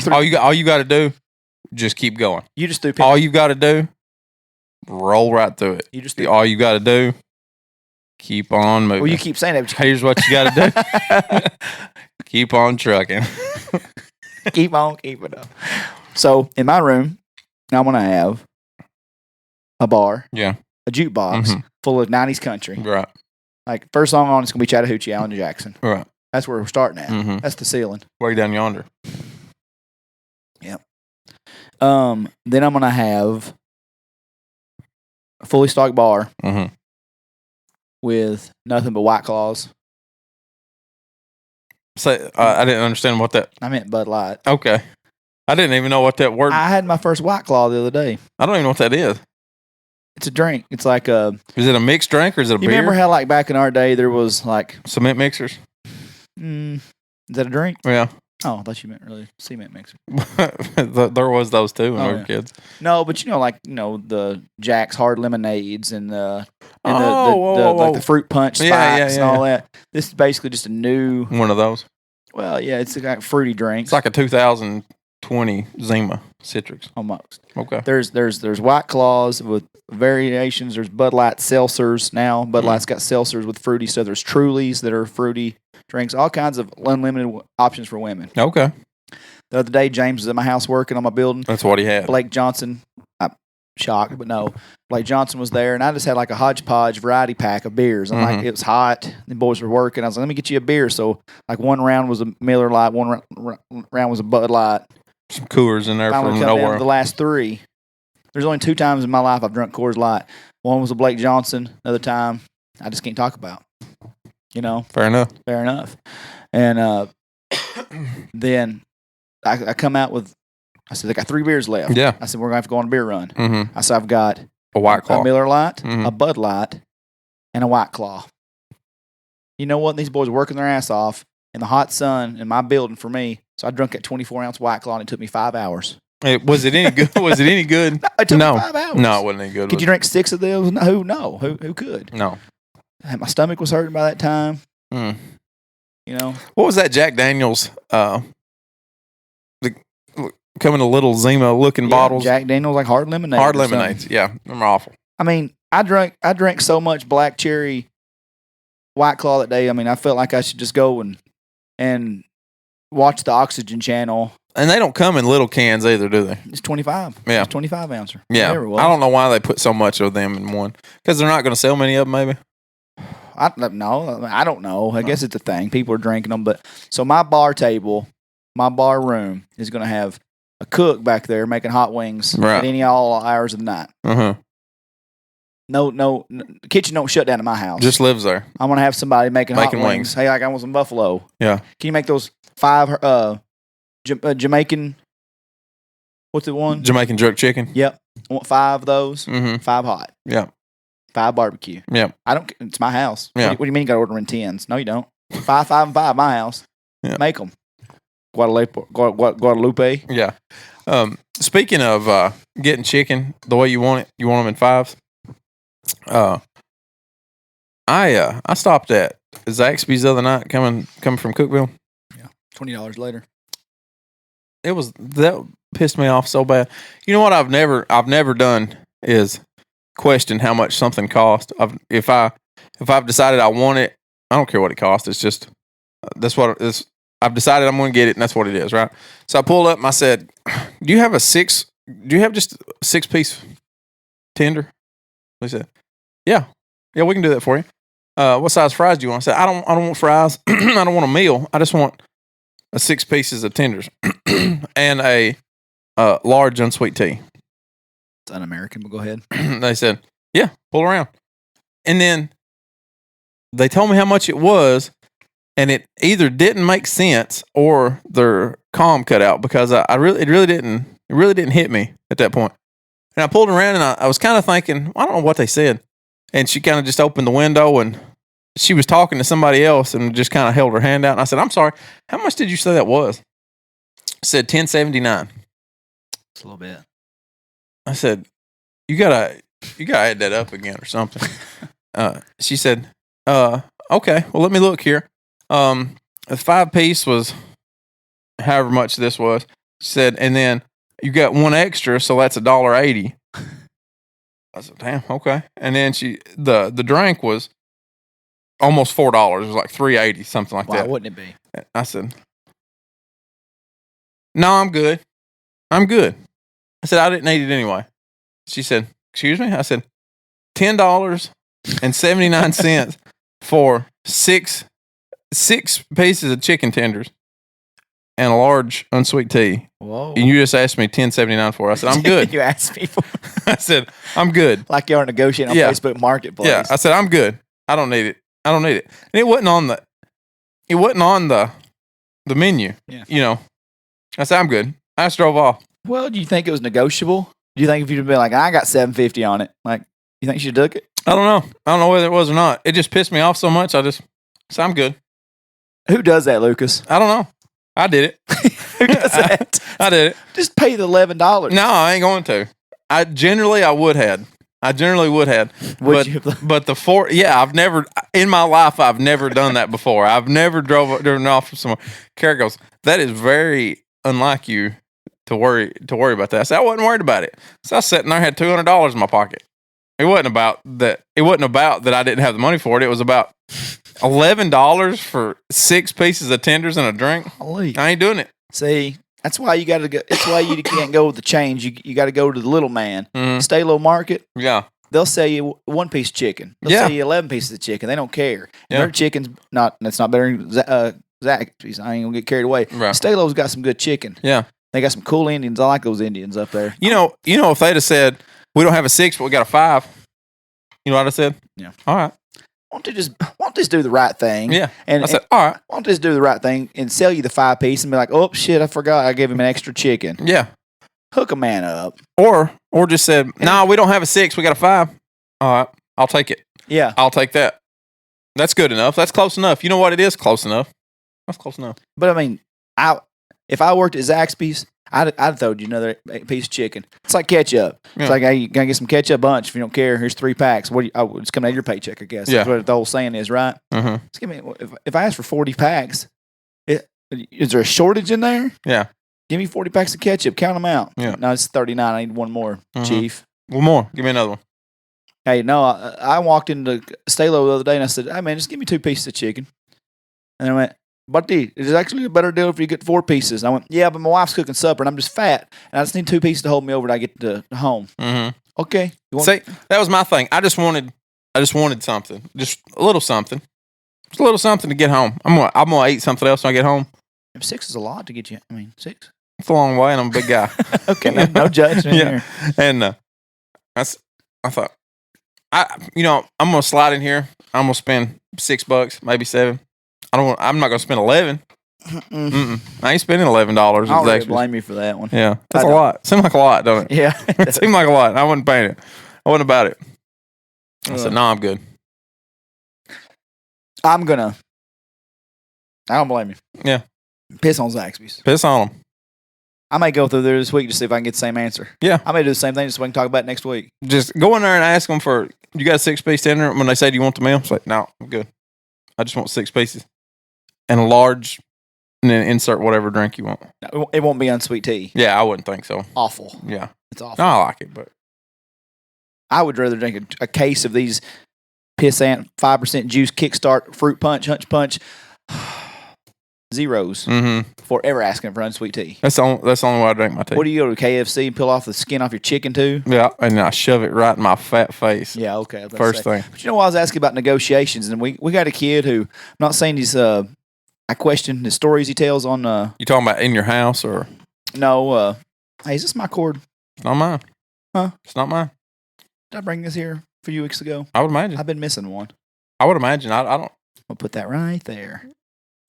All you got to do, just keep going. You just do pinball. All you got to do, roll right through it. All you got to do, keep on moving. Well, you keep saying that. But here's what you got to do. Keep on trucking. Keep on keeping up. So, in my room, I'm going to have a bar. Yeah. A jukebox full of 90s country. Right. Like, first song on, it's going to be Chattahoochee, Alan Jackson. Right. That's where we're starting at. Mm-hmm. That's the ceiling. Way down yonder. Yep. Then I'm going to have a fully stocked bar with nothing but White Claws. So, I didn't understand what that... I meant Bud Light. Okay. I didn't even know what that word... I had my first White Claw the other day. I don't even know what that is. It's a drink. It's like a... Is it a mixed drink or is it a beer? You remember how like back in our day there was like... Cement mixers? Is that a drink? Yeah. Oh, I thought you meant really cement mixer. There was those too when we were kids. No, but like the Jack's hard lemonades and the and like the fruit punch spikes and all that. This is basically just a new one of those. Well, yeah, it's like fruity drinks. It's like a 2020 Zima Citrix. Almost. Okay. There's White Claws with variations. There's Bud Light seltzers now. Bud Light's got seltzers with fruity stuff. There's Trulies that are fruity drinks. All kinds of unlimited options for women. Okay. The other day, James was at my house working on my building. That's what he had. Blake Johnson, I'm shocked, but no. Blake Johnson was there, and I just had like a hodgepodge variety pack of beers. I'm like, it was hot. The boys were working. I was like, let me get you a beer. So, like, one round was a Miller Lite, one round was a Bud Light. Some Coors in there Finally from come down nowhere. to the last three. There's only 2 times in my life I've drunk Coors Light. One was a Blake Johnson. Another time, I just can't talk about. You know? Fair enough. And then I come out with, I said, I got 3 beers left. Yeah. I said, we're going to have to go on a beer run. Mm-hmm. I said, I've got a White Claw, a Miller Lite, a Bud Light, and a White Claw. You know what? These boys are working their ass off in the hot sun in my building for me. So I drank that 24-ounce White Claw, and it took me 5 hours. Was it any good? Was it any good? It took me 5 hours. No, it wasn't any good. Could you drink 6 of those? No. Who could? No. My stomach was hurting by that time. Mm. You know? What was that Jack Daniels? Come in a little Zima-looking bottles. Jack Daniels, like hard lemonade. Hard lemonades. Yeah, they're awful. I mean, I drank so much black cherry White Claw that day. I mean, I felt like I should just go and watch the Oxygen Channel. And they don't come in little cans either, do they? It's 25. Yeah. It's 25 ouncer. Yeah. I don't know why they put so much of them in one. Because they're not going to sell many of them, maybe? I don't know. I guess it's a thing. People are drinking them. But so my bar table, my bar room is going to have a cook back there making hot wings at all hours of the night. Uh-huh. No, kitchen don't shut down at my house. Just lives there. I'm going to have somebody making hot wings. Hey, like I want some buffalo. Yeah. Can you make those 5 Jamaican, what's the one? Jamaican jerk chicken. Yep. I want 5 of those. 5 hot. Yeah. 5 barbecue. Yeah. It's my house. Yeah. What do you mean you got to order in 10s? No, you don't. 5, 5, and 5, my house. Yeah. Make them. Guadalupe. Yeah. Speaking of getting chicken the way you want it, you want them in 5s. I stopped at Zaxby's the other night coming from Cookville. Yeah. $20 later. That pissed me off so bad. You know what I've never done is question how much something costs. If I've decided I want it, I don't care what it costs. It's just that's what it is. I've decided I'm going to get it, and that's what it is, right? So I pulled up and I said, do you have just a 6-piece tender? They said, yeah, we can do that for you. What size fries do you want? I said, I don't want fries. I don't want a meal. I just want 6 pieces of tenders and a large unsweet tea. It's un-American, but go ahead. They said, yeah, pull around. And then they told me how much it was, and it either didn't make sense or their comm cut out because it really didn't hit me at that point. And I pulled around and I was kind of thinking, I don't know what they said. And she kind of just opened the window and she was talking to somebody else and just kind of held her hand out. And I said, I'm sorry, how much did you say that was? I said $10.79. It's a little bit. I said, you gotta add that up again or something. She said, okay, well, let me look here. The 5-piece was however much this was. She said, and then you got 1 extra, so that's $1.80. I said, damn, okay. And then the drink was almost $4. It was like $3.80, something like that. Why wouldn't it be? I said, no, I'm good. I said, I didn't need it anyway. She said, excuse me? I said, $10.79 for six pieces of chicken tenders and a large unsweet tea. Whoa. And you just asked me $10.79 for it. I said, I'm good. You asked me for I said, I'm good. Like you are negotiating on Facebook Marketplace. Yeah. I said, I'm good. I don't need it. And it wasn't on the menu. Yeah. You know. I said, I'm good. I just drove off. Well, do you think it was negotiable? Do you think if you'd been like, I got $7.50 on it, like, you think she took it? I don't know. I don't know whether it was or not. It just pissed me off so much. I said, I'm good. Who does that, Lucas? I don't know. I did it. Who does that? I did it. Just pay the $11. No, I ain't going to. I would have. I generally would have. Would you? But the four, yeah, I've never in my life. I've never done that before. I've never driven off from somewhere. Kara goes, that is very unlike you to worry about that. I said I wasn't worried about it. So I was sitting there, had $200 in my pocket. It wasn't about that. It wasn't about that I didn't have the money for it. It was about $11 for 6 pieces of tenders and a drink. Holy. I ain't doing it. See, that's why you got to go. That's why you can't go with the change. You got to go to the little man. Stay low market. Yeah. They'll sell you 1 piece of chicken. They'll sell you 11 pieces of chicken. They don't care. And their chicken's not. That's not better than Zaxby's. I ain't gonna get carried away. Right. Stay low's got some good chicken. Yeah. They got some cool Indians. I like those Indians up there. You know, if they'd have said we don't have a 6, but we got a 5. You know what I said? Yeah. All right. Why don't just do the right thing? Yeah. And I said, all right. Why don't just do the right thing and sell you the 5 piece and be like, oh shit, I forgot I gave him an extra chicken. Yeah. Hook a man up. Or just said, no, we don't have a 6, we got a 5. All right, I'll take it. Yeah. I'll take that. That's good enough. That's close enough. You know what it is? Close enough. That's close enough. But I mean, if I worked at Zaxby's, I'd throw you another piece of chicken. It's like ketchup. Yeah. It's like, hey, you gotta get some ketchup bunch. If you don't care, here's 3 packs. It's coming out of your paycheck, I guess. Yeah. That's what the whole saying is, right? Mm-hmm. Just give me. If I ask for 40 packs, is there a shortage in there? Yeah. Give me 40 packs of ketchup. Count them out. Yeah. No, it's 39. I need one more, Chief. One more. Give me another one. Hey, no, I walked into Stay-Lo the other day and I said, hey, man, just give me 2 pieces of chicken. And I went, buddy, it's actually a better deal if you get 4 pieces. And I went, yeah, but my wife's cooking supper and I'm just fat. And I just need 2 pieces to hold me over till I get to home. Mm-hmm. Okay. See, that was my thing. I just wanted something. Just a little something. Just a little something to get home. I'm gonna eat something else when I get home. 6 is a lot to get you. I mean, 6. It's a long way and I'm a big guy. Okay, no judgment here. And I thought, I'm gonna slide in here. I'm gonna spend $6, maybe 7. I'm not gonna spend 11. I ain't spending $11. I don't really blame you for that one. Yeah, that's a lot. Seemed like a lot, don't it? Yeah, it seemed like a lot. I wasn't paying it. I wasn't about it. I said, no, I'm good. I don't blame you. Yeah. Piss on Zaxby's. Piss on them. I may go through there this week to see if I can get the same answer. Yeah. I may do the same thing just so we can talk about it next week. Just go in there and ask them for, you got a 6-piece tender? When they say, do you want the meal? It's like, no, I'm good. I just want 6 pieces. And a large, and then insert whatever drink you want. It won't be unsweet tea. Yeah, I wouldn't think so. Awful. Yeah. It's awful. No, I like it, but. I would rather drink a case of these Pissant 5% juice Kickstart Fruit Punch, Hunch Punch. Zeros before ever asking for unsweet tea. That's the only way I drink my tea. What do you go to KFC and peel off the skin off your chicken too? Yeah, and I shove it right in my fat face. Yeah, okay. First thing. But you know what I was asking about negotiations, and we got a kid who, I'm not saying he's, I question the stories he tells on. You talking about in your house or? No, hey, is this my cord? It's not mine. Huh? It's not mine. Did I bring this here a few weeks ago? I would imagine. I've been missing one. I would imagine. I don't. I'll put that right there.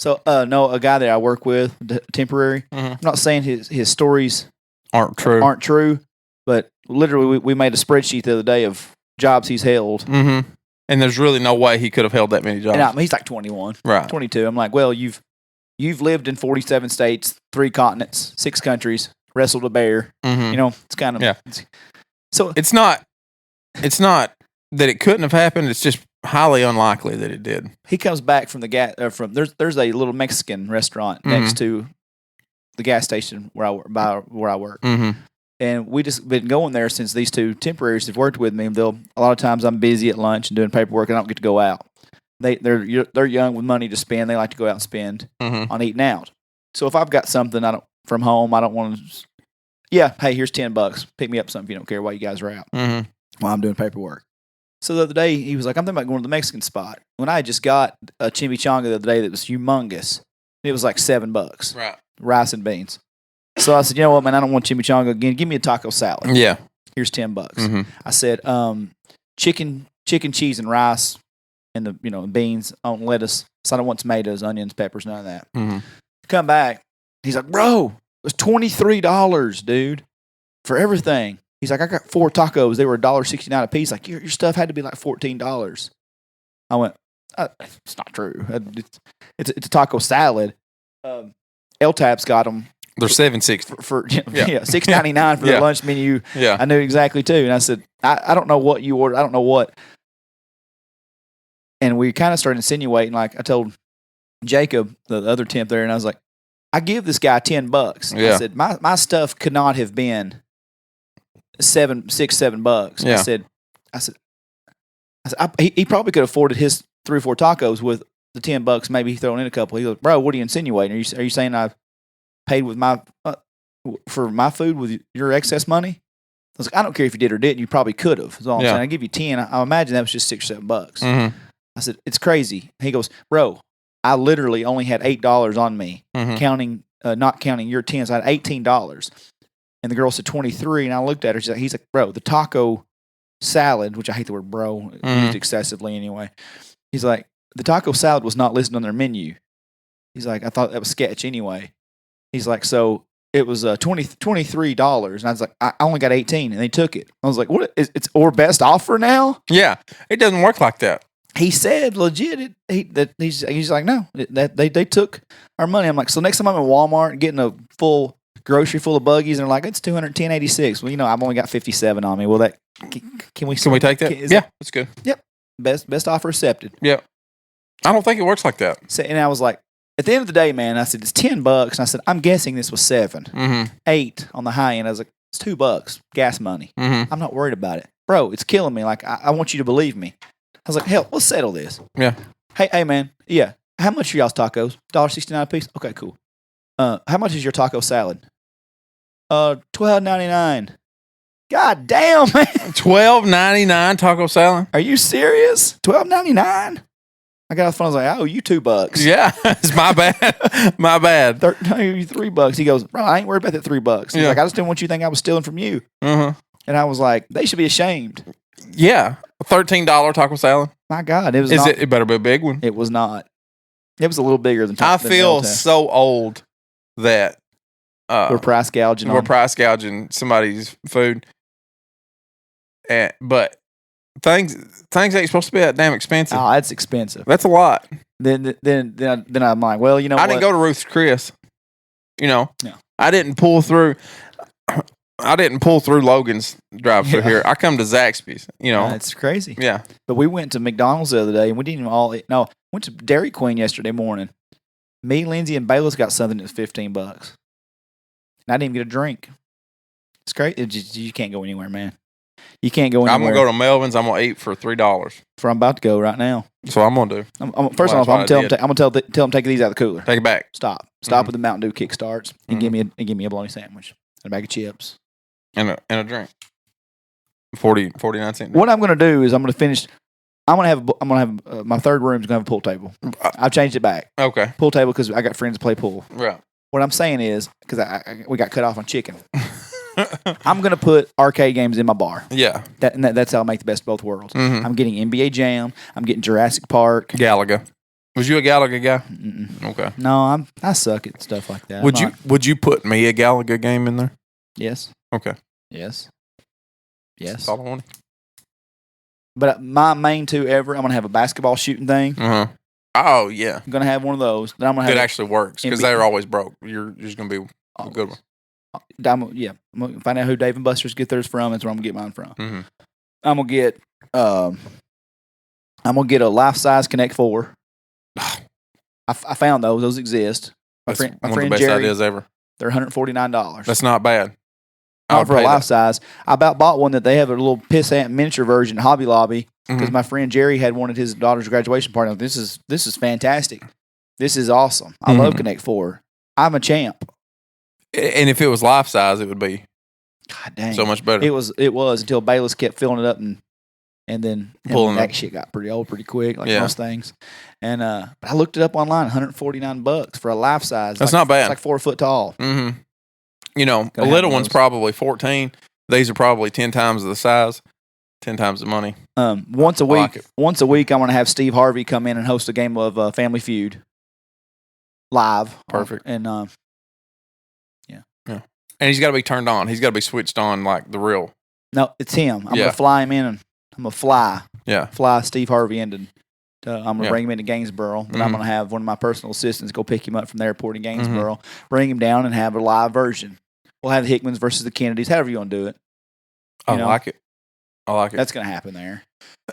So, no, a guy that I work with, temporary. I'm not saying his stories aren't true, but literally we made a spreadsheet the other day of jobs he's held. Mm-hmm. And there's really no way he could have held that many jobs. And he's like 21, right? 22. I'm like, well, you've lived in 47 states, 3 continents, 6 countries, wrestled a bear. Mm-hmm. You know, it's kind of so it's not that it couldn't have happened. It's just highly unlikely that it did. He comes back from the gas there's a little Mexican restaurant next to the gas station where I work. Mm-hmm. And we just been going there since these 2 temporaries have worked with me. A lot of times I'm busy at lunch and doing paperwork and I don't get to go out. They're young with money to spend. They like to go out and spend on eating out. So if I've got something from home, I don't want to. Yeah, hey, here's $10. Pick me up something if you don't care while you guys are out while I'm doing paperwork. So the other day, he was like, I'm thinking about going to the Mexican spot. When I just got a chimichanga the other day that was humongous, it was like $7. Right. Rice and beans. So I said, you know what, man, I don't want chimichanga again. Give me a taco salad. Yeah. Here's $10. I said, chicken, cheese, and rice, and the beans on lettuce. So I don't want tomatoes, onions, peppers, none of that. Come back. He's like, bro, it was $23, dude, for everything. He's like, I got 4 tacos. They were $1.69 a piece. Like, your stuff had to be like $14. I went, it's not true. It's a taco salad. El Tap's got them They're $7.60 for $6.99 for the lunch menu. Yeah, I knew exactly too, and I said, I don't know what you ordered. I don't know what. And we kind of started insinuating. Like I told Jacob, the other temp there, and I was like, I give this guy $10. Yeah. I said, my stuff could not have been $7. Yeah. I said, he probably could have afforded his 3 or 4 tacos with the $10. Maybe throwing in a couple. He goes, bro, what are you insinuating? Are you saying I paid with my for my food with your excess money? I was like, I don't care if you did or didn't. You probably could have. That's all I'm saying. I give you 10. I imagine that was just $6 or $7. Mm-hmm. I said, it's crazy. He goes, bro, I literally only had $8 on me, counting, not counting your 10. So I had $18. And the girl said 23, and I looked at her. He's like, bro, the taco salad, which I hate the word bro, used excessively anyway. He's like, the taco salad was not listed on their menu. He's like, I thought that was sketch anyway. He's like, so it was $23, and I was like, I only got 18, and they took it. I was like, what? It's or best offer now? Yeah, it doesn't work like that. He said legit. He's like, no, they took our money. I'm like, so next time I'm in Walmart getting a full grocery full of buggies, and they're like, it's $210.86. Well, I've only got 57 on me. Well, that can we take that? That's good. Yep, best offer accepted. Yep. I don't think it works like that. So, and I was like, at the end of the day, man, I said it's $10, and I said I'm guessing this was 7, 8 on the high end. I was like, it's $2 gas money. I'm not worried about it, bro. It's killing me. Like I want you to believe me. I was like, hell, let's settle this. Yeah. Hey, man. Yeah. How much are y'all's tacos? $1.69 a piece? Okay, cool. How much is your taco salad? $12.99. God damn, man. $12.99 taco salad? Are you serious? $12.99? I got off the phone. I was like, I owe you $2. Yeah, it's my bad. My bad. I owe you $3. He goes, bro, I ain't worried about that $3. He's like, I just didn't want you to think I was stealing from you. And I was like, they should be ashamed. Yeah, a $13 taco salad. My God, it was. It better be a big one. It was not. It was a little bigger than. I feel so old that we're price gouging. We're price gouging somebody's food, but things ain't supposed to be that damn expensive. Oh, that's expensive. That's a lot. Then I'm like, well, you know, I didn't go to Ruth's Chris. No. I didn't pull through. I didn't pull through Logan's drive-through here. I come to Zaxby's, It's crazy. Yeah. But we went to McDonald's the other day, and we didn't even all eat. No, went to Dairy Queen yesterday morning. Me, Lindsay, and Bayless got something that's $15. And I didn't even get a drink. It's crazy. You can't go anywhere, man. You can't go anywhere. I'm going to go to Melvin's. I'm going to eat for $3. I'm about to go right now. That's what I'm going to do. First off, I'm going to tell them take these out of the cooler. Take it back. Stop with the Mountain Dew kickstarts and give me a bologna sandwich and a bag of chips. And a drink. 49 cents. What I'm going to do is I'm going to finish. I'm going to have my third room is going to have a pool table. I've changed it back. Okay. Pool table because I got friends that play pool. Right. What I'm saying is because we got cut off on chicken. I'm going to put arcade games in my bar. Yeah. That's how I make the best of both worlds. I'm getting NBA Jam. I'm getting Jurassic Park. Galaga. Was you a Galaga guy? Mm-mm. Okay. No, I suck at stuff like that. Would you put me a Galaga game in there? Yes. Okay. Yes. That's all I want. But my main two ever, I'm going to have a basketball shooting thing. Oh, yeah. I'm going to have one of those. Then I'm going to have it actually works because they're always broke. You're just going to be a good one. I'm going to find out who Dave and Buster's get theirs from. That's where I'm going to get mine from. I'm going to get a life-size Connect 4. I found those. Those exist. My friend one of the best Jerry, ideas ever. They're $149. That's not bad. Not for a life size. I about bought one that they have a little pissant miniature version, Hobby Lobby, because my friend Jerry had one at his daughter's graduation party. This is fantastic. This is awesome. I love Connect 4. I'm a champ. And if it was life size, it would be God dang so much better. It was until Bayless kept filling it up and then that shit got pretty old pretty quick, like most things. And but I looked it up online, $149 for a life size. That's not bad. It's like 4 foot tall. A little one's probably 14. These are probably 10 times the size, 10 times the money. Once a week, I'm going to have Steve Harvey come in and host a game of Family Feud live. Perfect. And and he's got to be turned on. He's got to be switched on like the real. No, it's him. I'm going to fly him in and I'm going to fly Steve Harvey in I'm gonna bring him into Gainesboro. Then I'm gonna have one of my personal assistants go pick him up from the airport in Gainesboro, bring him down, and have a live version. We'll have the Hickmans versus the Kennedys. However you want to do it. I like it. That's gonna happen there.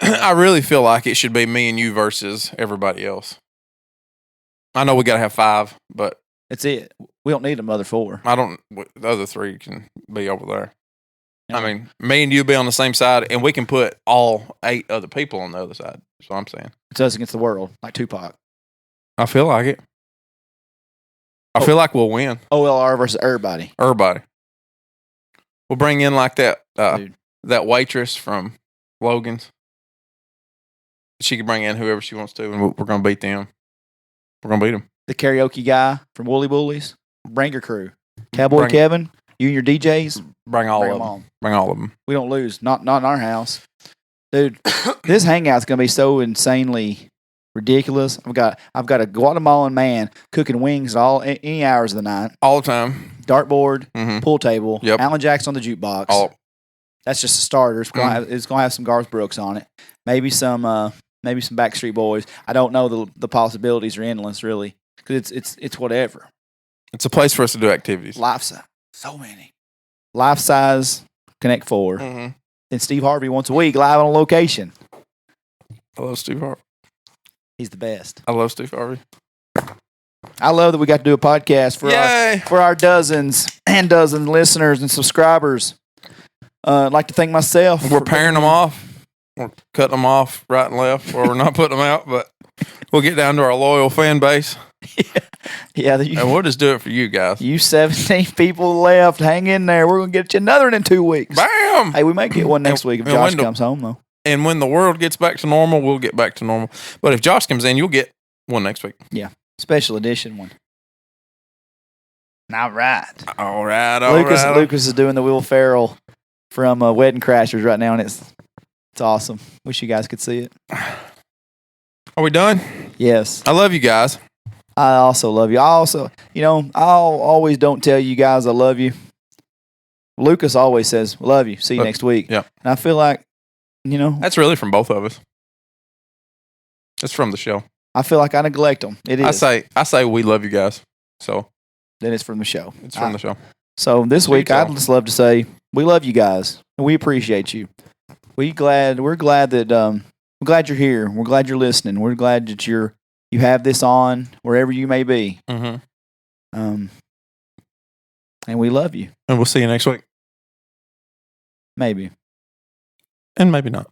I really feel like it should be me and you versus everybody else. I know we got to have 5, but that's it. We don't need a other 4. The other 3 can be over there. Yeah. I mean, me and you be on the same side, and we can put all 8 other people on the other side. That's what I'm saying. It's us against the world, like Tupac. I feel like it. I feel like we'll win. OLR versus everybody. Everybody. We'll bring in like that waitress from Logan's. She can bring in whoever she wants to, and we're going to beat them. We're going to beat them. The karaoke guy from Woolly Bullies. Bring your crew. Cowboy Kevin, you and your DJs. Bring all of them. Bring all of them. We don't lose. Not in our house. Dude, this hangout's going to be so insanely ridiculous. I've got a Guatemalan man cooking wings any hours of the night. All the time. Dartboard, pool table, Alan Jackson on the jukebox. That's just a starter. It's going to have some Garth Brooks on it. Maybe some Backstreet Boys. I don't know. The possibilities are endless, really, because it's whatever. It's a place for us to do activities. Life size, so many. Life size, Connect 4. And Steve Harvey once a week live on location. I love Steve Harvey. He's the best. I love Steve Harvey. I love that we got to do a podcast for our dozens and dozen listeners and subscribers. I'd like to thank myself. We're pairing them off. We're cutting them off right and left, or we're not putting them out, but we'll get down to our loyal fan base. Yeah. And we'll just do it for you guys. You 17 people left. Hang in there. We're going to get you another one in 2 weeks. Bam! Hey, we might get one next week if Josh comes home, though. And when the world gets back to normal, we'll get back to normal. But if Josh comes in, you'll get one next week. Yeah. Special edition one. All right. Lucas is doing the Will Ferrell from Wedding Crashers right now, and it's awesome. Wish you guys could see it. Are we done? Yes. I love you guys. I also love you. I'll always don't tell you guys I love you. Lucas always says, love you. See you next week. Yeah. And I feel like, that's really from both of us. It's from the show. I feel like I neglect them. It is. I say we love you guys. So then it's from the show. It's from the show. So this week I'd just love to say we love you guys and we appreciate you. We're glad that we're glad you're here. We're glad you're listening. We're glad that you have this on wherever you may be. And we love you. And we'll see you next week. Maybe. And maybe not.